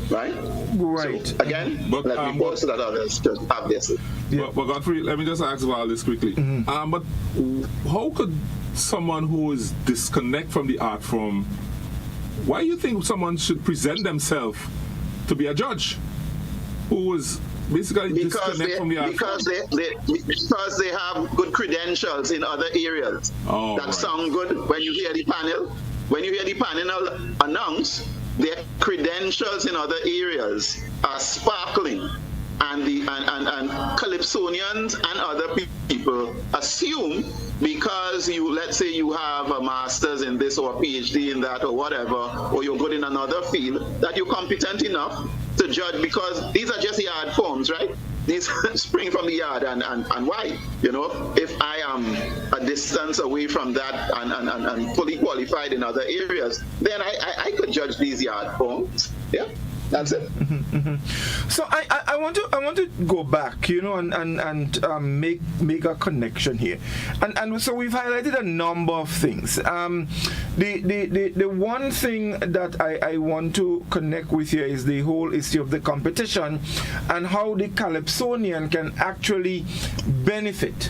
right? Right. So, again, let me pause so that others just have this. Yeah. But Godfrey, let me just ask about this quickly. Mm-hmm. But how could someone who is disconnect from the art form, why do you think someone should present themselves to be a judge who is basically disconnect from the art form? Because they have good credentials in other areas that sound good when you hear the panel. When you hear the panel announce, their credentials in other areas are sparkling. and Calypsonians and other people assume because let's say you have a master's in this or a PhD in that or whatever, or you're good in another field, that you're competent enough to judge, because these are just yard forms, right? These spring from the yard, and why? If I am a distance away from that and fully qualified in other areas, then I could judge these yard forms. Yeah. That's it. So I want to go back, and make a connection here, and so we've highlighted a number of things. The one thing that I want to connect with here is the whole issue of the competition and how the Calypsonian can actually benefit.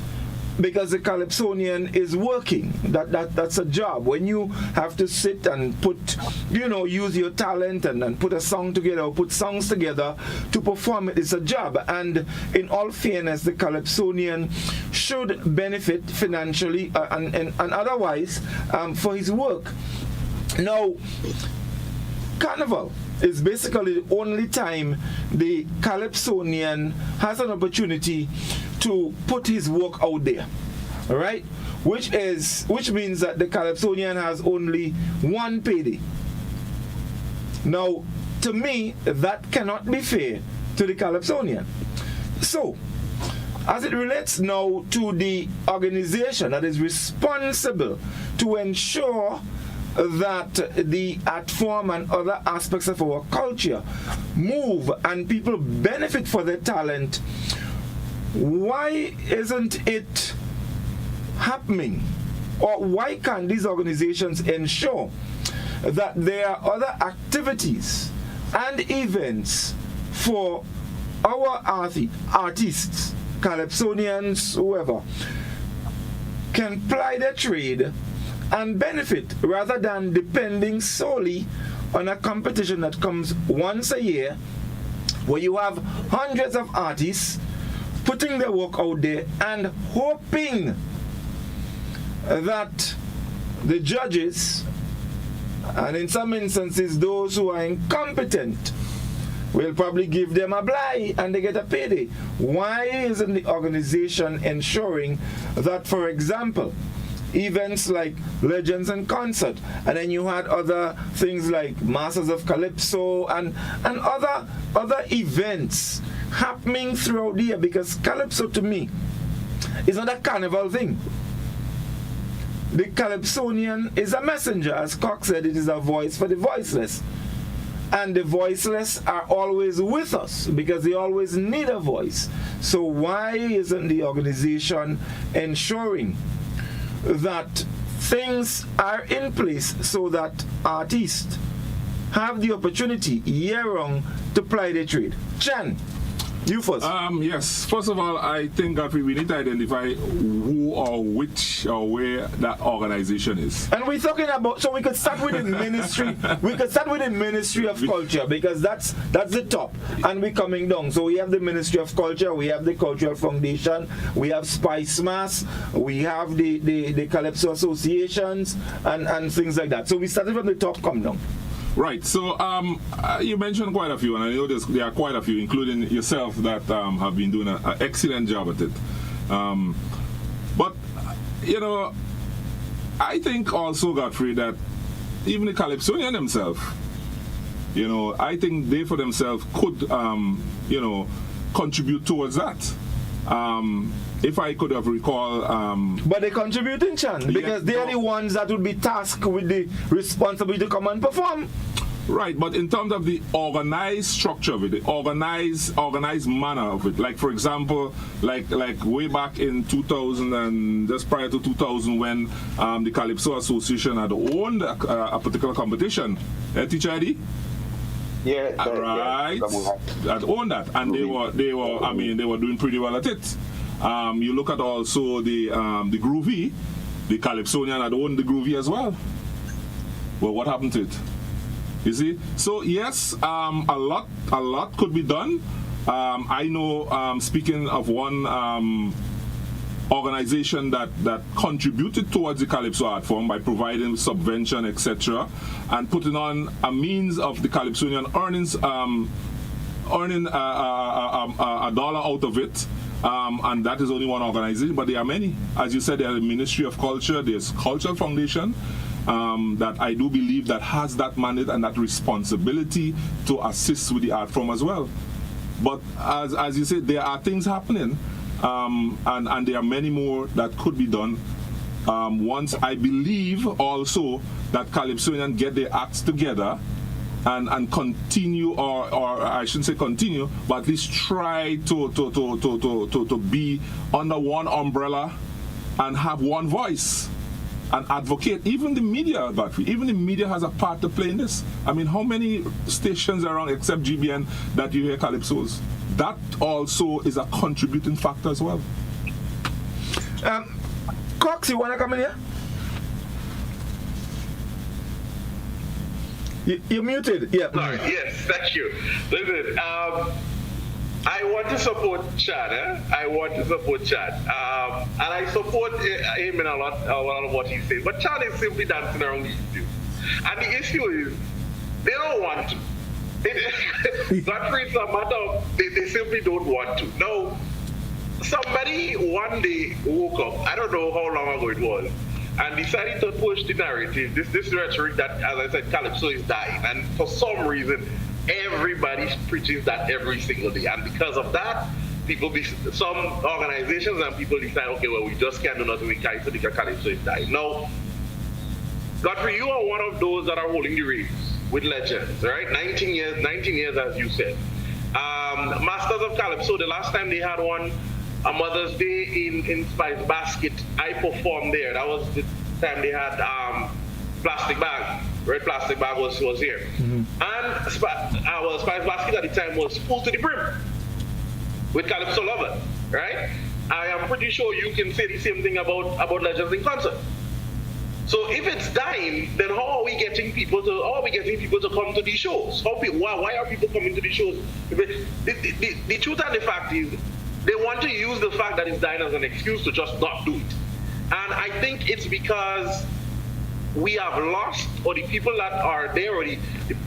Because the Calypsonian is working. That's a job. When you have to sit and put, use your talent and put a song together or put songs together to perform it, it's a job. And in all fairness, the Calypsonian should benefit financially and otherwise for his work. Now, Carnival is basically the only time the Calypsonian has an opportunity to put his work out there, all right? Which means that the Calypsonian has only one payday. Now, to me, that cannot be fair to the Calypsonian. So, as it relates now to the organization that is responsible to ensure that the art form and other aspects of our culture move and people benefit for their talent, why isn't it happening? Or why can't these organizations ensure that there are other activities and events for our artists, Calypsonians, whoever, can ply their trade and benefit rather than depending solely on a competition that comes once a year where you have hundreds of artists putting their work out there and hoping that the judges, and in some instances those who are incompetent, will probably give them a blight and they get a payday. Why isn't the organization ensuring that, for example, events like Legends and Concert, and then you had other things like Masters of Calypso and other events happening throughout the year? Because Calypso, to me, is not a carnival thing. The Calypsonian is a messenger. As Cox said, it is a voice for the voiceless. And the voiceless are always with us because they always need a voice. So why isn't the organization ensuring that things are in place so that artists have the opportunity year-round to ply their trade? Chan, you first. Yes. First of all, I think, Godfrey, we need to identify who or which or where that organization is. And we're talking about, so we could start with the ministry. We could start with the Ministry of Culture because that's the top, and we're coming down. So we have the Ministry of Culture, we have the Cultural Foundation, we have Spice Mass, we have the Calypso Associations, and things like that. So we started from the top, come down. Right, so you mentioned quite a few, and I know there are quite a few, including yourself, that have been doing an excellent job at it. But, I think also, Godfrey, that even the Calypsonian themselves, I think they for themselves could, contribute towards that. If I could have recalled... but they contribute in Chan, because they are the ones that would be tasked with the responsibility to come and perform. Right, but in terms of the organized structure of it, the organized manner of it, like for example, like way back in 2000 and just prior to 2000 when the Calypso Association had owned a particular competition, Teacher Eddie? Yeah, right. Had owned that, and they were doing pretty well at it. You look at also the Groovy, the Calypsonian had owned the Groovy as well. Well, what happened to it? You see? So yes, a lot could be done. I know, speaking of one organization that contributed towards the Calypso art form by providing subvention, etc., and putting on a means of the Calypsonian earnings earning a dollar out of it. And that is only one organization, but there are many. As you said, there's the Ministry of Culture, there's Cultural Foundation, that I do believe that has that mandate and that responsibility to assist with the art form as well. But as you said, there are things happening, and there are many more that could be done. Once I believe also that Calypsonians get their acts together and continue, or I shouldn't say continue, but at least try to be under one umbrella and have one voice and advocate. Even the media, Godfrey, even the media has a part to play in this. I mean, how many stations around except GBN that you hear Calypsos? That also is a contributing factor as well. Cox, you want to come in here? You're muted. Yeah. Sorry. Yes, thank you. Listen, I want to support Chad. I want to support Chad. And I support him in a lot of what he says. But Chad is simply dancing around the issue. And the issue is, they don't want to. Godfrey, it's a matter of, they simply don't want to. Now, somebody one day woke up, I don't know how long ago it was, and decided to push the narrative, this rhetoric that, as I said, Calypso is dying. And for some reason, everybody preaches that every single day. And because of that, some organizations and people decide, okay, well, we just can't do nothing with Kaiso because Calypso is dying. Now, Godfrey, you are one of those that are holding the race with legends, right? 19 years, as you said. Masters of Calypso, the last time they had one, a Mother's Day in Spice Basket, I performed there. That was the time they had Plastic Bag. Red Plastic Bag was here. Mm-hmm. And Spice Basket at the time was full to the brim with Calypso lovers, right? I am pretty sure you can say the same thing about Legends in Concert. So if it's dying, then how are we getting people to come to these shows? Why are people coming to these shows? The truth and the fact is, they want to use the fact that it's dying as an excuse to just not do it. And I think it's because we have lost, or the people that are there, or the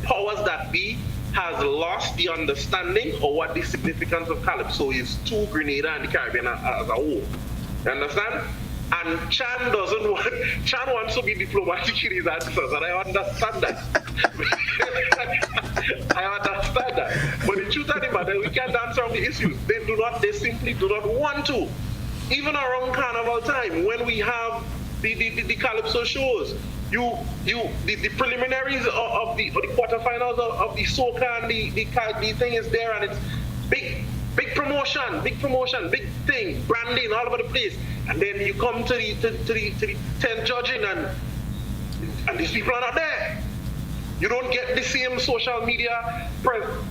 powers that be, has lost the understanding of what the significance of Calypso is to Grenada and the Caribbean as a whole. You understand? And Chan wants to be diplomatic in his answers, and I understand that. I understand that. But the truth of the matter, we can't answer on the issues. They simply do not want to. Even around Carnival time, when we have the Calypso shows, the preliminaries of the quarterfinals of the Soca and the thing is there, and it's big promotion, big thing, branding all over the place. And then you come to the 10th judging, and these people are not there. You don't get the same social media presence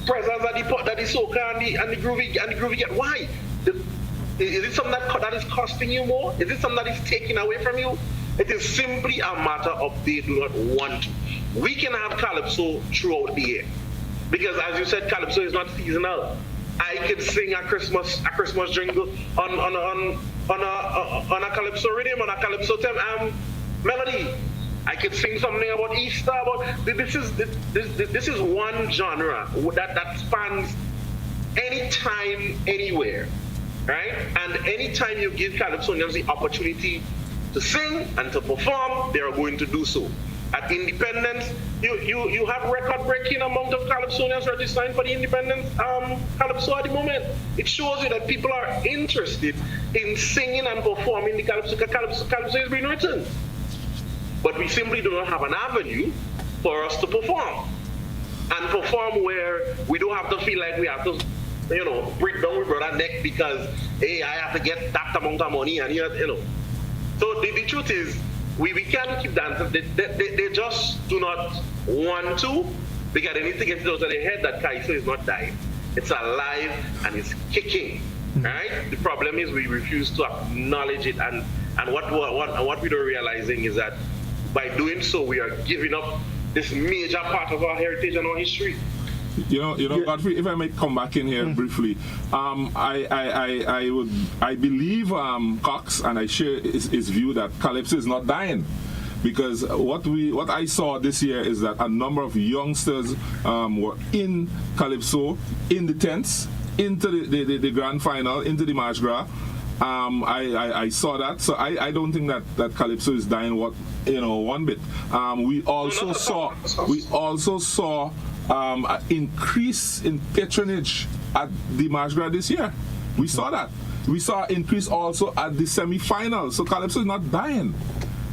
that the Soca and the groovy get. Why? Is it something that is costing you more? Is it something that is taken away from you? It is simply a matter of they do not want to. We can have Calypso throughout the year, because as you said, Calypso is not seasonal. I could sing a Christmas jingle on a Calypso rhythm, on a Calypso melody. I could sing something about Easter. This is one genre that spans anytime, anywhere, right? And anytime you give Calypsonians the opportunity to sing and to perform, they are going to do so. At Independence, you have record-breaking amount of Calypsonians registering for the Independence Calypso at the moment. It shows you that people are interested in singing and performing the Calypso. Calypso is being written. But we simply do not have an avenue for us to perform. And perform where we don't have to feel like we have to, break down with brother neck because, hey, I have to get that amount of money and So the truth is, we can't keep dancing. They just do not want to, because they need to get it out of their head that Kaiso is not dying. It's alive and it's kicking, right? The problem is we refuse to acknowledge it, and what we don't realizing is that by doing so, we are giving up this major part of our heritage and our history. Godfrey, if I may come back in here briefly, I believe Cox, and I share his view that Calypso is not dying. because what I saw this year is that a number of youngsters were in Calypso, in the tents, into the grand final, into the March Gras. I saw that, so I don't think that Calypso is dying one bit. We also saw an increase in patronage at the March Gras this year. We saw that. We saw an increase also at the semi-final. So Calypso is not dying.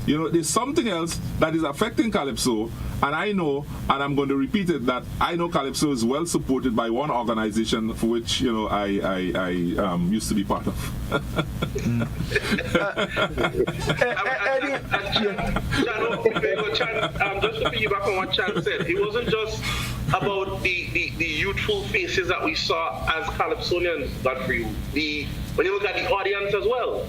There's something else that is affecting Calypso, and I know, and I'm going to repeat it, that I know Calypso is well supported by one organization for which I used to be part of. Just to piggyback on what Chan said, it wasn't just about the youthful faces that we saw as Calypsonians, Godfrey. When you look at the audience as well,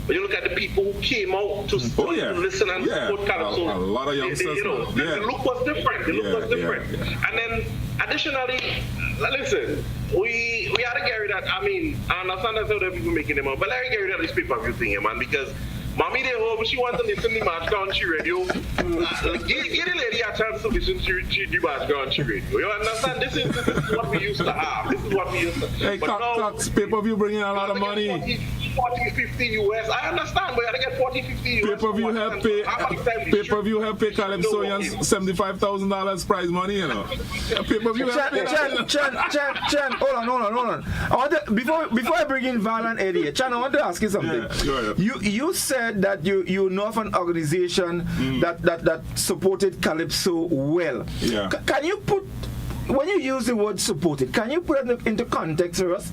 when you look at the people who came out to listen and support Calypso, a lot of youngsters. The look was different. And then, additionally, listen, we had to get rid of that. I mean, I understand that's how the people making them up, but let me get rid of this pay-per-view thing, man, because Mommy they home, she wants to listen to the March Country Radio. Give the lady a chance to listen to the March Country Radio. You understand? This is what we used to have. Hey, Cox, pay-per-view bringing a lot of money. 40, 50 US. I understand, but you gotta get 40, 50 US. Pay-per-view help pay Calypsonians $75,000 prize money, Pay-per-view help pay. Chan, hold on. I want before I bring in Val and Eddie, Chan, I want to ask you something. You said that you know of an organization that supported Calypso well. Yeah. Can you put, when you use the word supported, can you put it into context for us?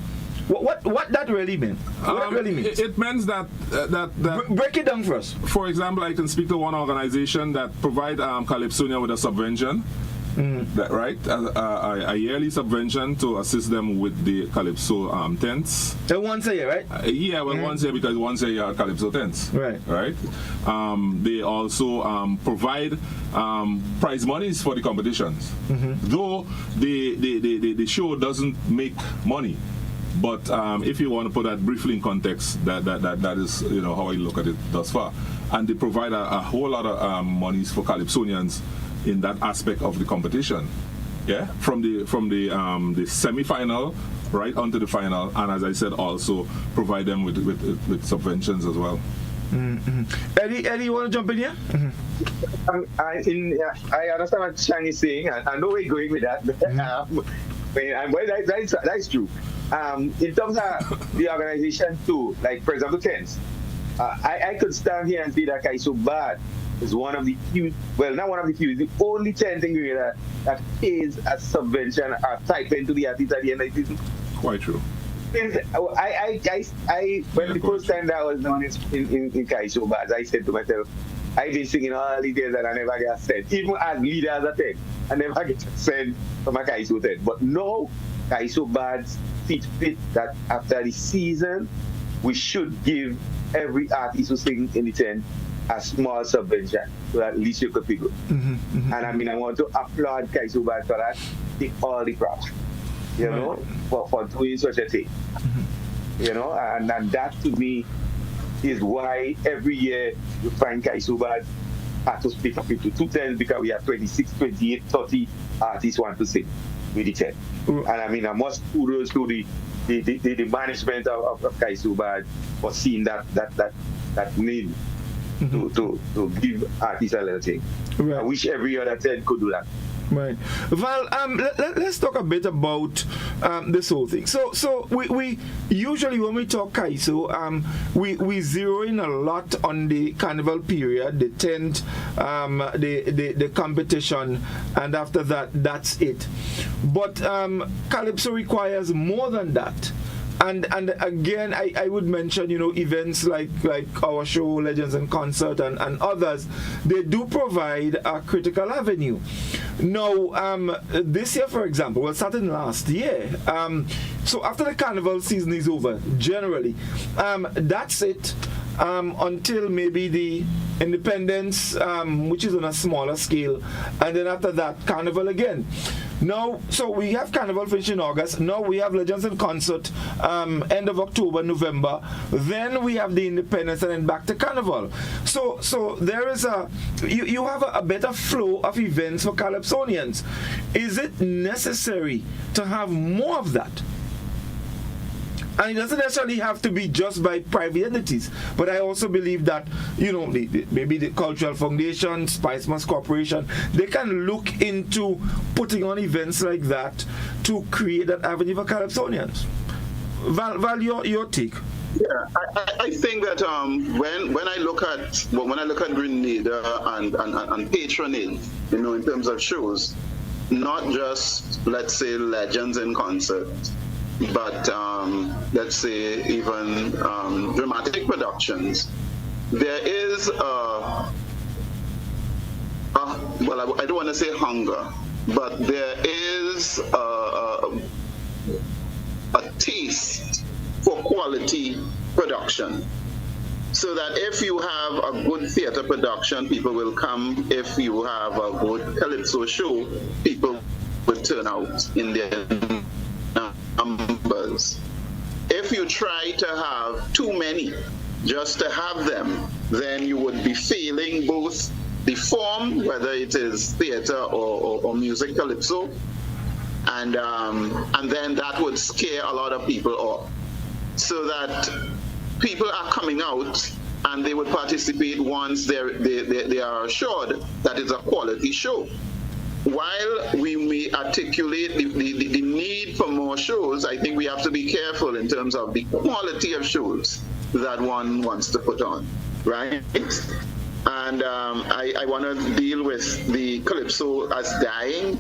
What that really means? What that really means? It means that break it down for us. For example, I can speak to one organization that provide Calypsonia with a subvention. That right? A yearly subvention to assist them with the Calypso tents. Once a year, right? Once a year, because once a year Calypso tents. Right. They also provide prize monies for the competitions. Though the show doesn't make money. But if you want to put that briefly in context, that is how I look at it thus far. And they provide a whole lot of monies for Calypsonians in that aspect of the competition. Yeah, from the semi-final right onto the final, and as I said, also provide them with subventions as well. Eddie, you want to jump in here? I understand what Chang is saying. I know where you're going with that. That's true. In terms of the organization too, like for example, tents. I could stand here and say that Kaiso Bad is one of the few, well, not one of the few, the only tent in Grenada that pays a subvention or type into the artist at the end of the season. Quite true. When the first time that I was known in Kaiso Bad, I said to myself, I've been singing all the days and I never get sent. Even as leader as a tent, I never get sent from a Kaiso tent. But now, Kaiso Bad fit that after the season, we should give every artist who sings in the tent a small subvention so that at least you could figure. And I mean, I want to applaud Kaiso Bad for that. Take all the props, for doing such a thing. And that to me is why every year you find Kaiso Bad had to split up into 2 tents because we have 26, 28, 30 artists want to sing with the tent. And I mean, I must kudos to the management of Kaiso Bad for seeing that need to give artists a little thing. I wish every other tent could do that. Right. Val, let's talk a bit about this whole thing. So we usually when we talk Kaiso, we zero in a lot on the carnival period, the tent, the competition, and after that, that's it. But Calypso requires more than that. And again, I would mention, events like our show, Legends in Concert, and others. They do provide a critical avenue. Now, this year, for example, well, starting last year, so after the carnival season is over, generally, that's it until maybe the Independence, which is on a smaller scale, and then after that, carnival again. Now, so we have Carnival finished in August. Now we have Legends in Concert end of October, November. Then we have the Independence and then back to Carnival. So there is you have a better flow of events for Calypsonians. Is it necessary to have more of that? And it doesn't necessarily have to be just by private entities, but I also believe that, maybe the Cultural Foundation, Spice Must Corporation, they can look into putting on events like that to create that avenue for Calypsonians. Val, your take. Yeah, I think that when I look at Grenada and patronage, in terms of shows, not just, let's say, Legends in Concert, but let's say even dramatic productions, there is well, I don't want to say hunger, but there is a taste for quality production. So that if you have a good theater production, people will come. If you have a good calypso show, people will turn out in their numbers. If you try to have too many just to have them, then you would be failing both the form, whether it is theater or music calypso, and then that would scare a lot of people off. So that people are coming out and they would participate once they are assured that it's a quality show. While we may articulate the need for more shows, I think we have to be careful in terms of the quality of shows that one wants to put on, right? And I want to deal with the calypso as dying.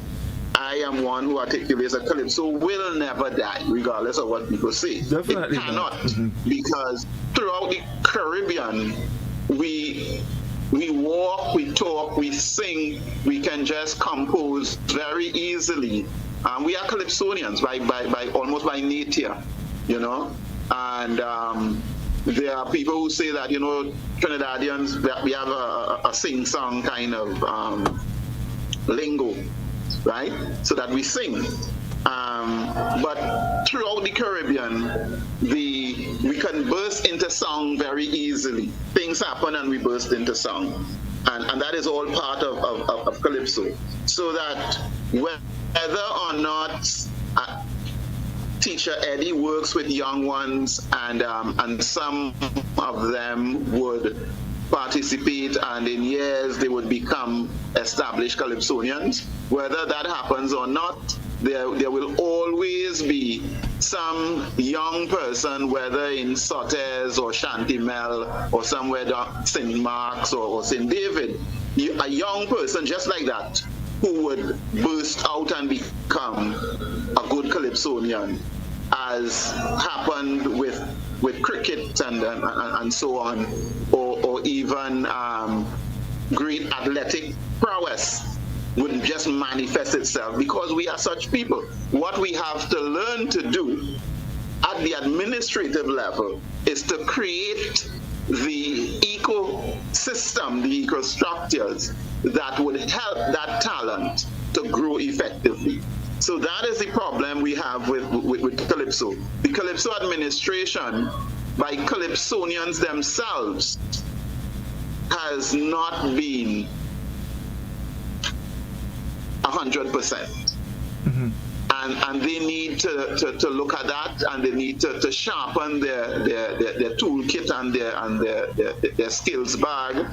I am one who articulates that calypso will never die, regardless of what people say. Definitely it cannot, because throughout the Caribbean, we walk, we talk, we sing, we can just compose very easily. We are Calypsonians by almost by nature, And there are people who say that, Trinidadians, that we have a sing-song kind of lingo, right? So that we sing. But throughout the Caribbean, we can burst into song very easily. Things happen and we burst into song. And that is all part of calypso. So that whether or not Teacher Eddie works with young ones and some of them would participate and in years they would become established Calypsonians, whether that happens or not, there will always be some young person, whether in Sotes or Chantimel or somewhere down St. Mark's or St. David, a young person just like that who would burst out and become a good Calypsonian, as happened with cricket and so on, or even great athletic prowess would just manifest itself, because we are such people. What we have to learn to do at the administrative level is to create the ecosystem, the ecostructures that would help that talent to grow effectively. So that is the problem we have with Calypso. The Calypso administration by Calypsonians themselves has not been 100%. Mm-hmm. And they need to look at that, and they need to sharpen their toolkit and their skills bag,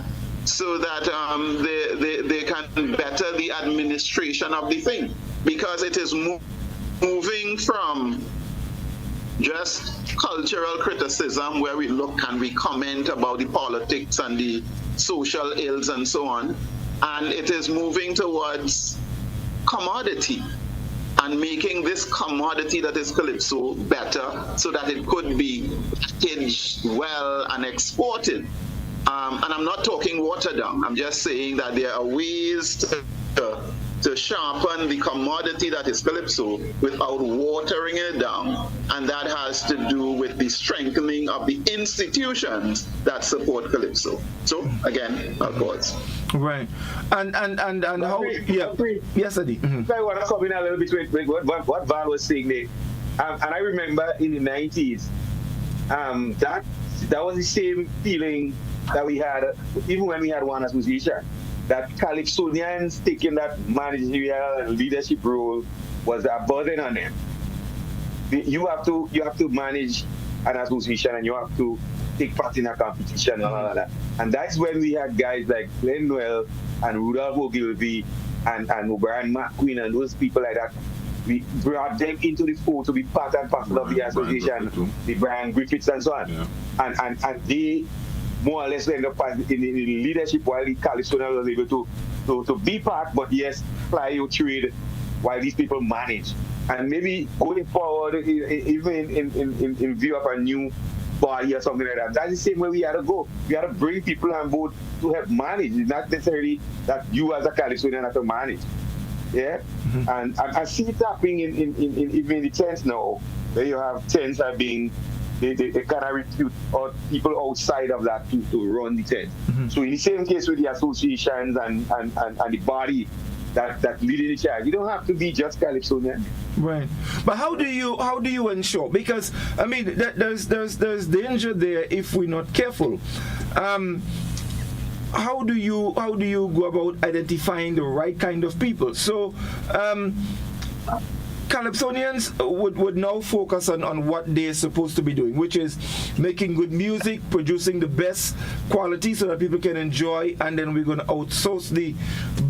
so that they can better the administration of the thing. Because it is moving from just cultural criticism, where we look and we comment about the politics and the social ills and so on, and it is moving towards commodity and making this commodity that is Calypso better, so that it could be packaged well and exported. And I'm not talking watered down. I'm just saying that there are ways to to sharpen the commodity that is calypso without watering it down. And that has to do with the strengthening of the institutions that support calypso. So again, I'll pause. Right. And how? Yeah. Yes, Adi. Mm-hmm. I want to come in a little bit with what Val was saying there. And I remember in the 90s, that was the same feeling that we had, even when we had one association, that Calypsonians taking that managerial and leadership role was a burden on them. You have to manage an association and you have to take part in a competition and all of that. And that's when we had guys like Glenn Noel and Rudolph Ogilvy and O'Brien McQueen and those people like that. We brought them into the fold to be part and parcel of the association, the Brian Griffiths and so on. Yeah. And they more or less end up in the leadership while the Calypsonians was able to be part, but yes, fly your trade while these people manage. And maybe going forward, even in view of a new body or something like that, that's the same way we had to go. We had to bring people on board to help manage. It's not necessarily that you as a Calypsonian have to manage. Yeah? Mm-hmm. And I see it happening in even in the tents now, where you have tents that are being they kind of recruit or people outside of that to run the tent. Mm-hmm. So in the same case with the associations and the body that leading the charge, you don't have to be just Calypsonian. Right, but how do you ensure? Because I mean, there's danger there if we're not careful. How do you go about identifying the right kind of people? So, Calypsonians would now focus on what they're supposed to be doing, which is making good music, producing the best quality so that people can enjoy, and then we're going to outsource the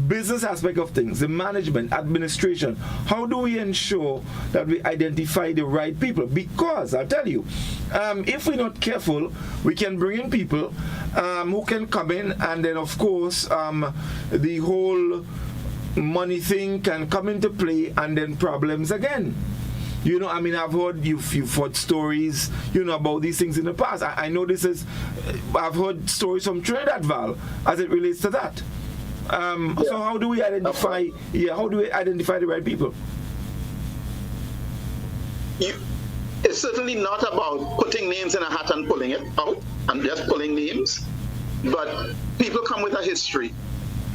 business aspect of things, the management, administration. How do we ensure that we identify the right people? Because I'll tell you, if we're not careful, we can bring in people who can come in, and then of course the whole money thing can come into play, and then problems again. You know, I mean, I've heard you've heard stories, about these things in the past. I know I've heard stories from Trinidad, Val, as it relates to that. So how do we identify? How do we identify the right people? It's certainly not about putting names in a hat and pulling it out and just pulling names, but people come with a history.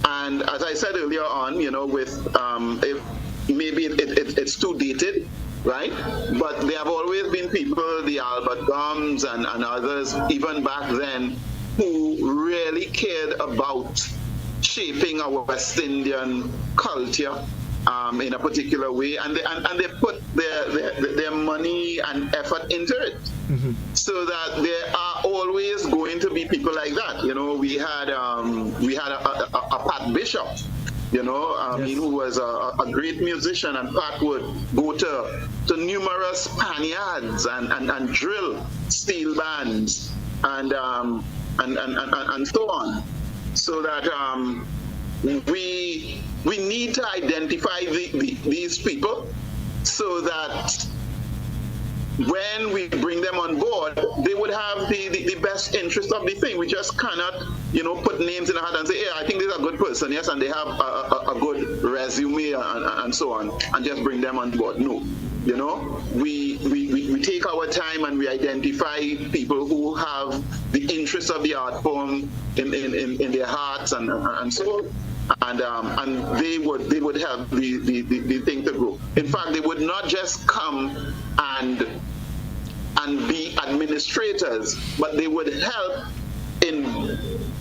And as I said earlier on, with if maybe it's too dated, right? But there have always been people, the Albert Gums and others, even back then, who really cared about shaping our West Indian culture in a particular way, and they put their money and effort into it. Mm-hmm. So that there are always going to be people like that. We had a Pat Bishop, yes. Who was a great musician, and Pat would go to numerous paniads and drill steel bands and so on. So that we need to identify these people so that when we bring them on board, they would have the best interest of the thing. We just cannot, put names in a hat and say, hey, I think this is a good person, yes, and they have a good resume and so on, and just bring them on board. No. We take our time and we identify people who have the interest of the art form in their hearts and so on. And they would help the thing to grow. In fact, they would not just come and be administrators, but they would help in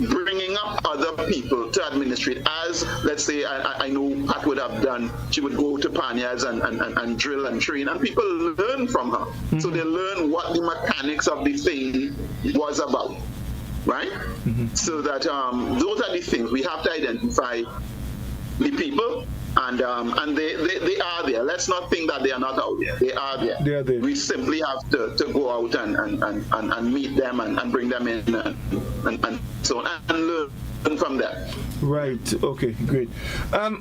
bringing up other people to administrate. As, let's say, I know Pat would have done, she would go to Panyas and drill and train, and people learn from her. Mm-hmm. So they learn what the mechanics of the thing was about. Right? Mm-hmm. So that those are the things. We have to identify the people, and they are there. Let's not think that they are not out there. They are there. They are there. We simply have to go out and meet them and bring them in and so on and learn from that. Right. Okay. Great.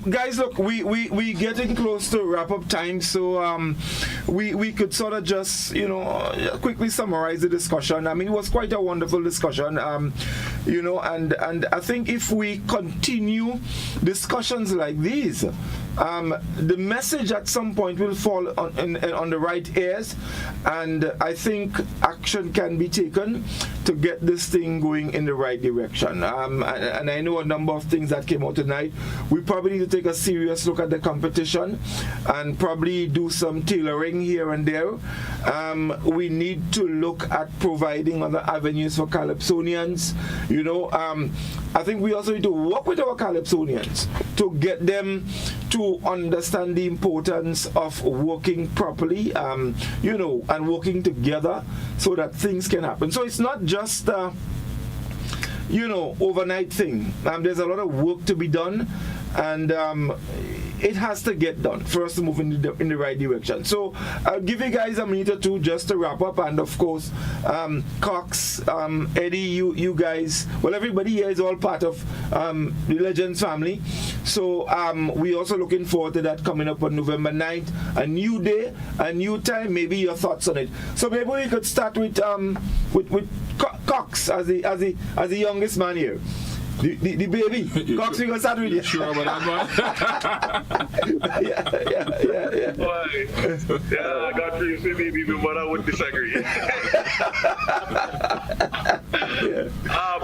Guys, look, we getting close to wrap up time, so we could sort of just quickly summarize the discussion. I mean, it was quite a wonderful discussion. And I think if we continue discussions like these, the message at some point will fall on the right ears, and I think action can be taken to get this thing going in the right direction. And I know a number of things that came out tonight. We probably need to take a serious look at the competition and probably do some tailoring here and there. We need to look at providing other avenues for Calypsonians. I think we also need to work with our Calypsonians to get them to understand the importance of working properly, and working together so that things can happen. So it's not just overnight thing. There's a lot of work to be done, and it has to get done for us to move in the right direction. So I'll give you guys a minute or two just to wrap up, and of course, Cox, Eddie, you guys, well, everybody here is all part of the Legends family. So we're also looking forward to that coming up on November 9th. A new day, a new time. Maybe your thoughts on it. So maybe we could start with Cox as the youngest man here. The baby. Cox, we gonna start with you. Sure about that, man? Yeah. Yeah, Godfrey, you see me, but I would disagree.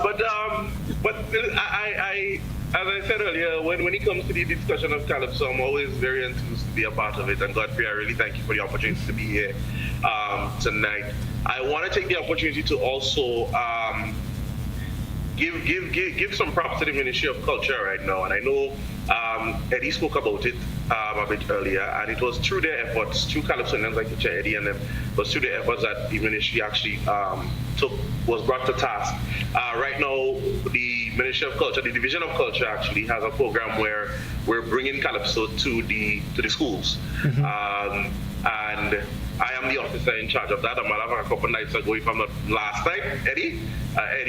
But I as I said earlier, when it comes to the discussion of Calypso, I'm always very enthused to be a part of it. And Godfrey, I really thank you for the opportunity to be here tonight. I want to take the opportunity to also give some props to the Ministry of Culture right now. And I know Eddie spoke about it a bit earlier, and it was through their efforts, through Calypsonians like Teacher Eddie and them, was through their efforts that the ministry actually was brought to task. Right now, the Ministry of Culture, the Division of Culture actually has a program where we're bringing Calypso to the schools. Mm-hmm. And I am the officer in charge of that. I'm a couple nights ago, if I'm not last night, Eddie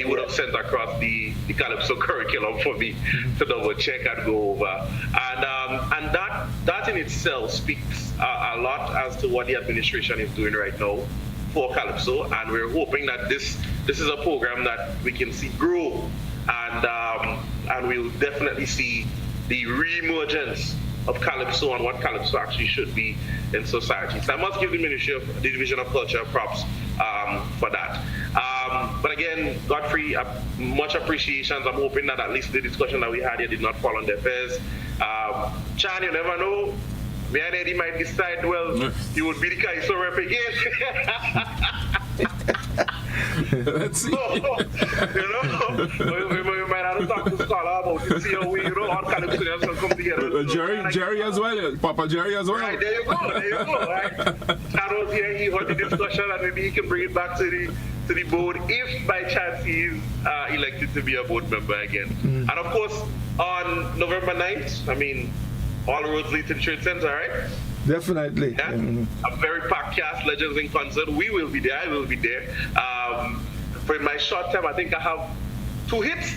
would have sent across the Calypso curriculum for me to double check and go over. And that in itself speaks a lot as to what the administration is doing right now for Calypso, and we're hoping that this is a program that we can see grow, and we'll definitely see the re-emergence of Calypso and what Calypso actually should be in society. So I must give the Division of Culture props for that. But again, Godfrey, much appreciation. I'm hoping that at least the discussion that we had here did not fall on deaf ears. Chan, you never know. Me and Eddie might decide, well, you would be the Kaiso rep again. Let's see. So, we might have to talk to Scholar about it, see how we, all Calypsonians can come together. Jerry as well, Papa Jerry as well. Right, there you go, right? That was here, he heard the discussion, and maybe he can bring it back to the board if by chance he is elected to be a board member again. And of course, on November 9th, I mean, all roads lead to the Trade Center, right? Definitely. Yeah. A very packed cast, Legends in concert. We will be there. I will be there. For my short time, I think I have 2 hits.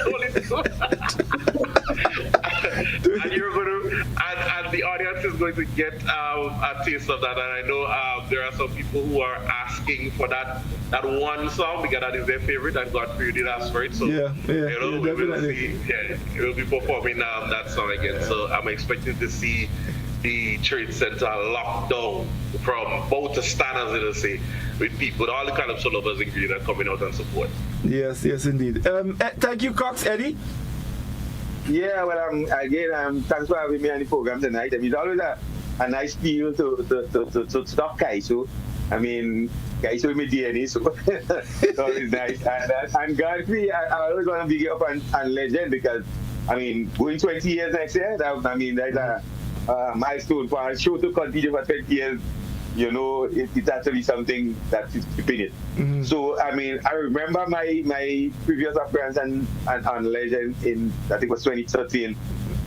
Only 2. And you're going to, and the audience is going to get a taste of that. And I know there are some people who are asking for that one song because that is their favorite, and Godfrey did ask for it. So we will see. Yeah, we will be performing that song again. So I'm expecting to see the Trade Center locked down from both the standards, it'll say, with people, with all the Calypso lovers in Green are coming out and support. Yes, indeed. Thank you, Cox. Eddie? Yeah, well, again, thanks for having me on the program tonight. I mean, it's always a nice feel to talk Kaiso. I mean, Kaiso is my DNA, so it's always nice. And Godfrey, I always want to big up on Legend because, I mean, going 20 years next year, that's a milestone for a show to continue for 20 years. You know, it's actually something that is keeping it. Mm-hmm. So, I mean, I remember my previous appearance on Legend in, I think it was 2013.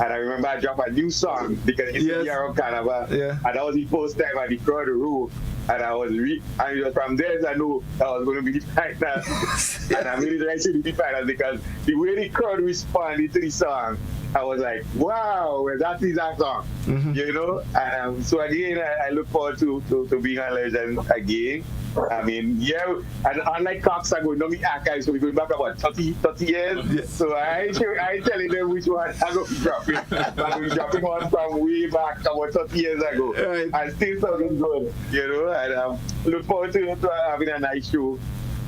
And I remember I dropped a new song because it's Yes. Yarrow Carnival. Yeah. And that was the first time I crowd the room. And I was and it was from there I knew I was going to be the final. And I made it right to the final because the way the crowd responded to the song, I was like, wow, that is that song. You know? And so again, I look forward to being a legend again. I mean, yeah, and unlike Cox, I'm going to be archives, so we're going back about 30 years. Yes. So I ain't telling them which one I'm going to be dropping. I'm going to be dropping one from way back about 30 years ago. Right. And still sounding good, you know, and look forward to having a nice show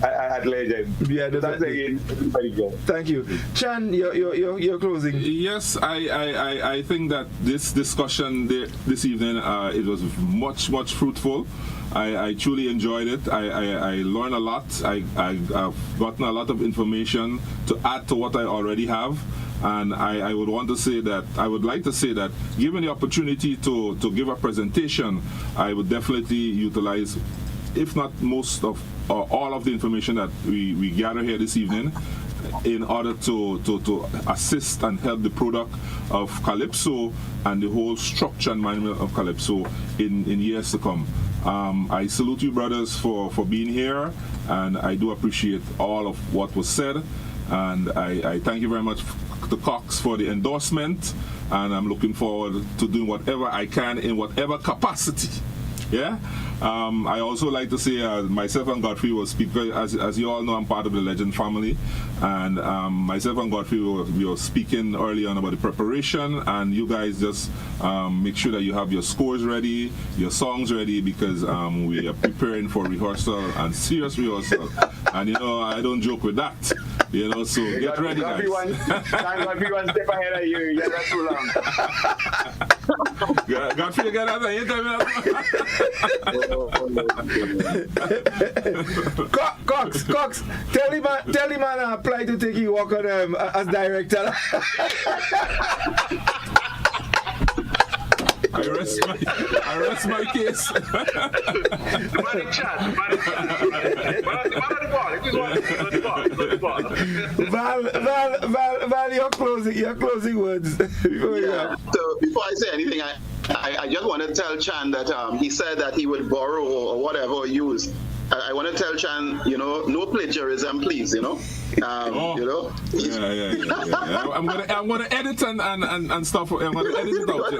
at Legend. Yeah, so that's again, very good. Thank you. Chan, your closing. Yes, I think that this discussion this evening, it was much fruitful. I truly enjoyed it. I learned a lot. I've gotten a lot of information to add to what I already have. And I would like to say that given the opportunity to give a presentation, I would definitely utilize, if not most of or all of the information that we gather here this evening in order to assist and help the product of Calypso and the whole structure and management of Calypso in years to come. I salute you, brothers, for being here, and I do appreciate all of what was said, and I thank you very much to Cox for the endorsement, and I'm looking forward to doing whatever I can in whatever capacity. Yeah. I also like to say myself and Godfrey will speak. As you all know, I'm part of the Legend family, and myself and Godfrey we were speaking early on about the preparation, and you guys just make sure that you have your scores ready, your songs ready, because we are preparing for rehearsal and serious rehearsal. And you know, I don't joke with that. You know, so get ready, guys. Godfrey one step ahead of you. You're not too long. Godfrey, get out there. Cox, tell him man apply to take you walk on as director. I rest my case. Val, your closing words. So before I say anything, I just want to tell Chan that he said that he would borrow or whatever use. I want to tell Chan, you know, no plagiarism, please, you know. You know. Yeah. I'm gonna edit and stuff. I'm gonna edit it out.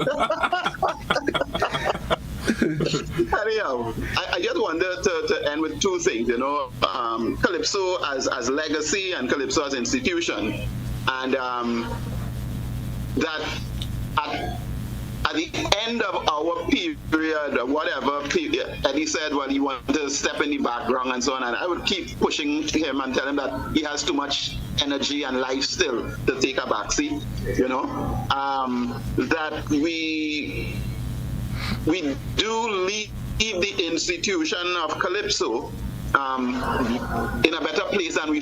Anyhow, I just wanted to end with two things, you know. Calypso as legacy and Calypso as institution, and that at the end of our period, whatever period, Eddie said, well, he wanted to step in the background and so on, and I would keep pushing him and tell him that he has too much energy and life still to take a backseat, you know, that we do leave the institution of Calypso in a better place than we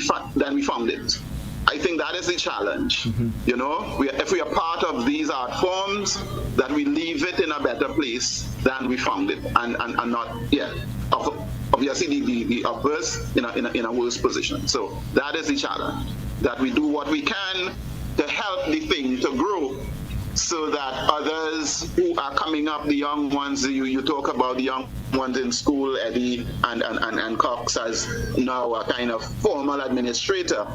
found it. I think that is the challenge. You know, if we are part of these art forms, that we leave it in a better place than we found it, and not obviously the uppers in a worse position. So that is the challenge. That we do what we can to help the thing to grow, so that others who are coming up, the young ones, you talk about the young ones in school, Eddie and Cox as now a kind of formal administrator,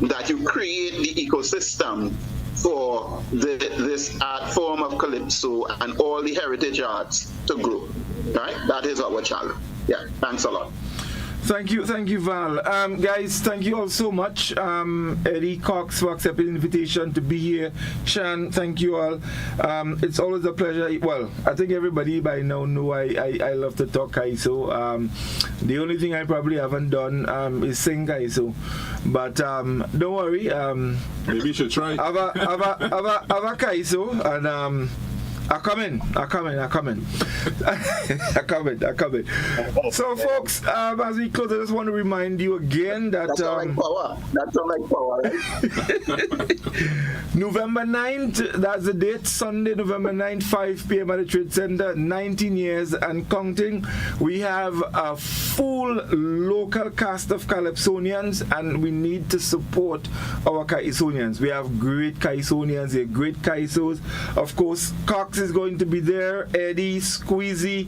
that you create the ecosystem for this art form of Calypso and all the heritage arts to grow. Right? That is our challenge. Yeah, thanks a lot. Thank you, Val. Guys, thank you all so much. Eddie, Cox, for accepting the invitation to be here. Chan, thank you all. It's always a pleasure. Well, I think everybody by now know I love to talk Kaiso. The only thing I probably haven't done is sing Kaiso. But don't worry. Maybe you should try. Have a Kaiso, and I come in. So, folks, as we close, I just want to remind you again that That's all like power. That's all like power, right? November 9th, that's the date, Sunday, November 9th, 5 p.m. at the Trade Center, 19 years and counting. We have a full local cast of Calypsonians, and we need to support our Kaisonians. We have great Kaisonians, they're great Kaisos. Of course, Cox is going to be there, Eddie, Squeezy,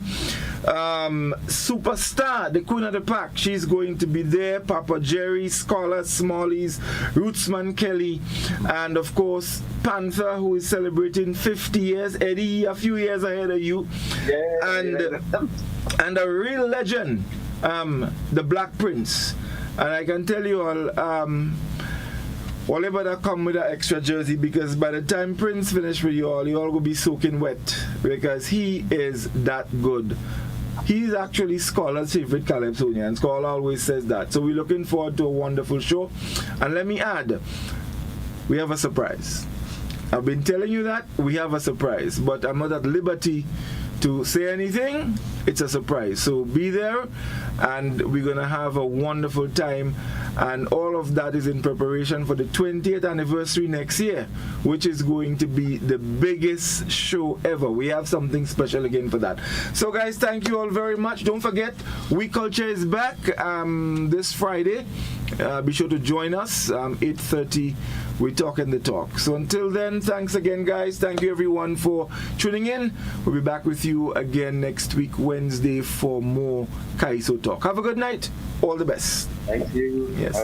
Superstar, the queen of the pack, she's going to be there, Papa Jerry, Scholar, Smallies, Rootsman Kelly, and of course, Panther, who is celebrating 50 years. Eddie, a few years ahead of you. And a real legend, the Black Prince. And I can tell you all, whatever that come with an extra jersey, because by the time Prince finish with you all will be soaking wet, because he is that good. He's actually Scholar's favorite Calypsonian, and Scholar always says that. So we're looking forward to a wonderful show. And let me add, we have a surprise. I've been telling you that we have a surprise, but I'm not at liberty to say anything. It's a surprise. So be there, and we're going to have a wonderful time. And all of that is in preparation for the 20th anniversary next year, which is going to be the biggest show ever. We have something special again for that. So guys, thank you all very much. Don't forget, We Culture is back this Friday. Be sure to join us 8:30. We're talking the talk. So until then, thanks again, guys. Thank you everyone for tuning in. We'll be back with you again next week, Wednesday, for more Kaiso Talk. Have a good night. All the best. Thank you. Yes.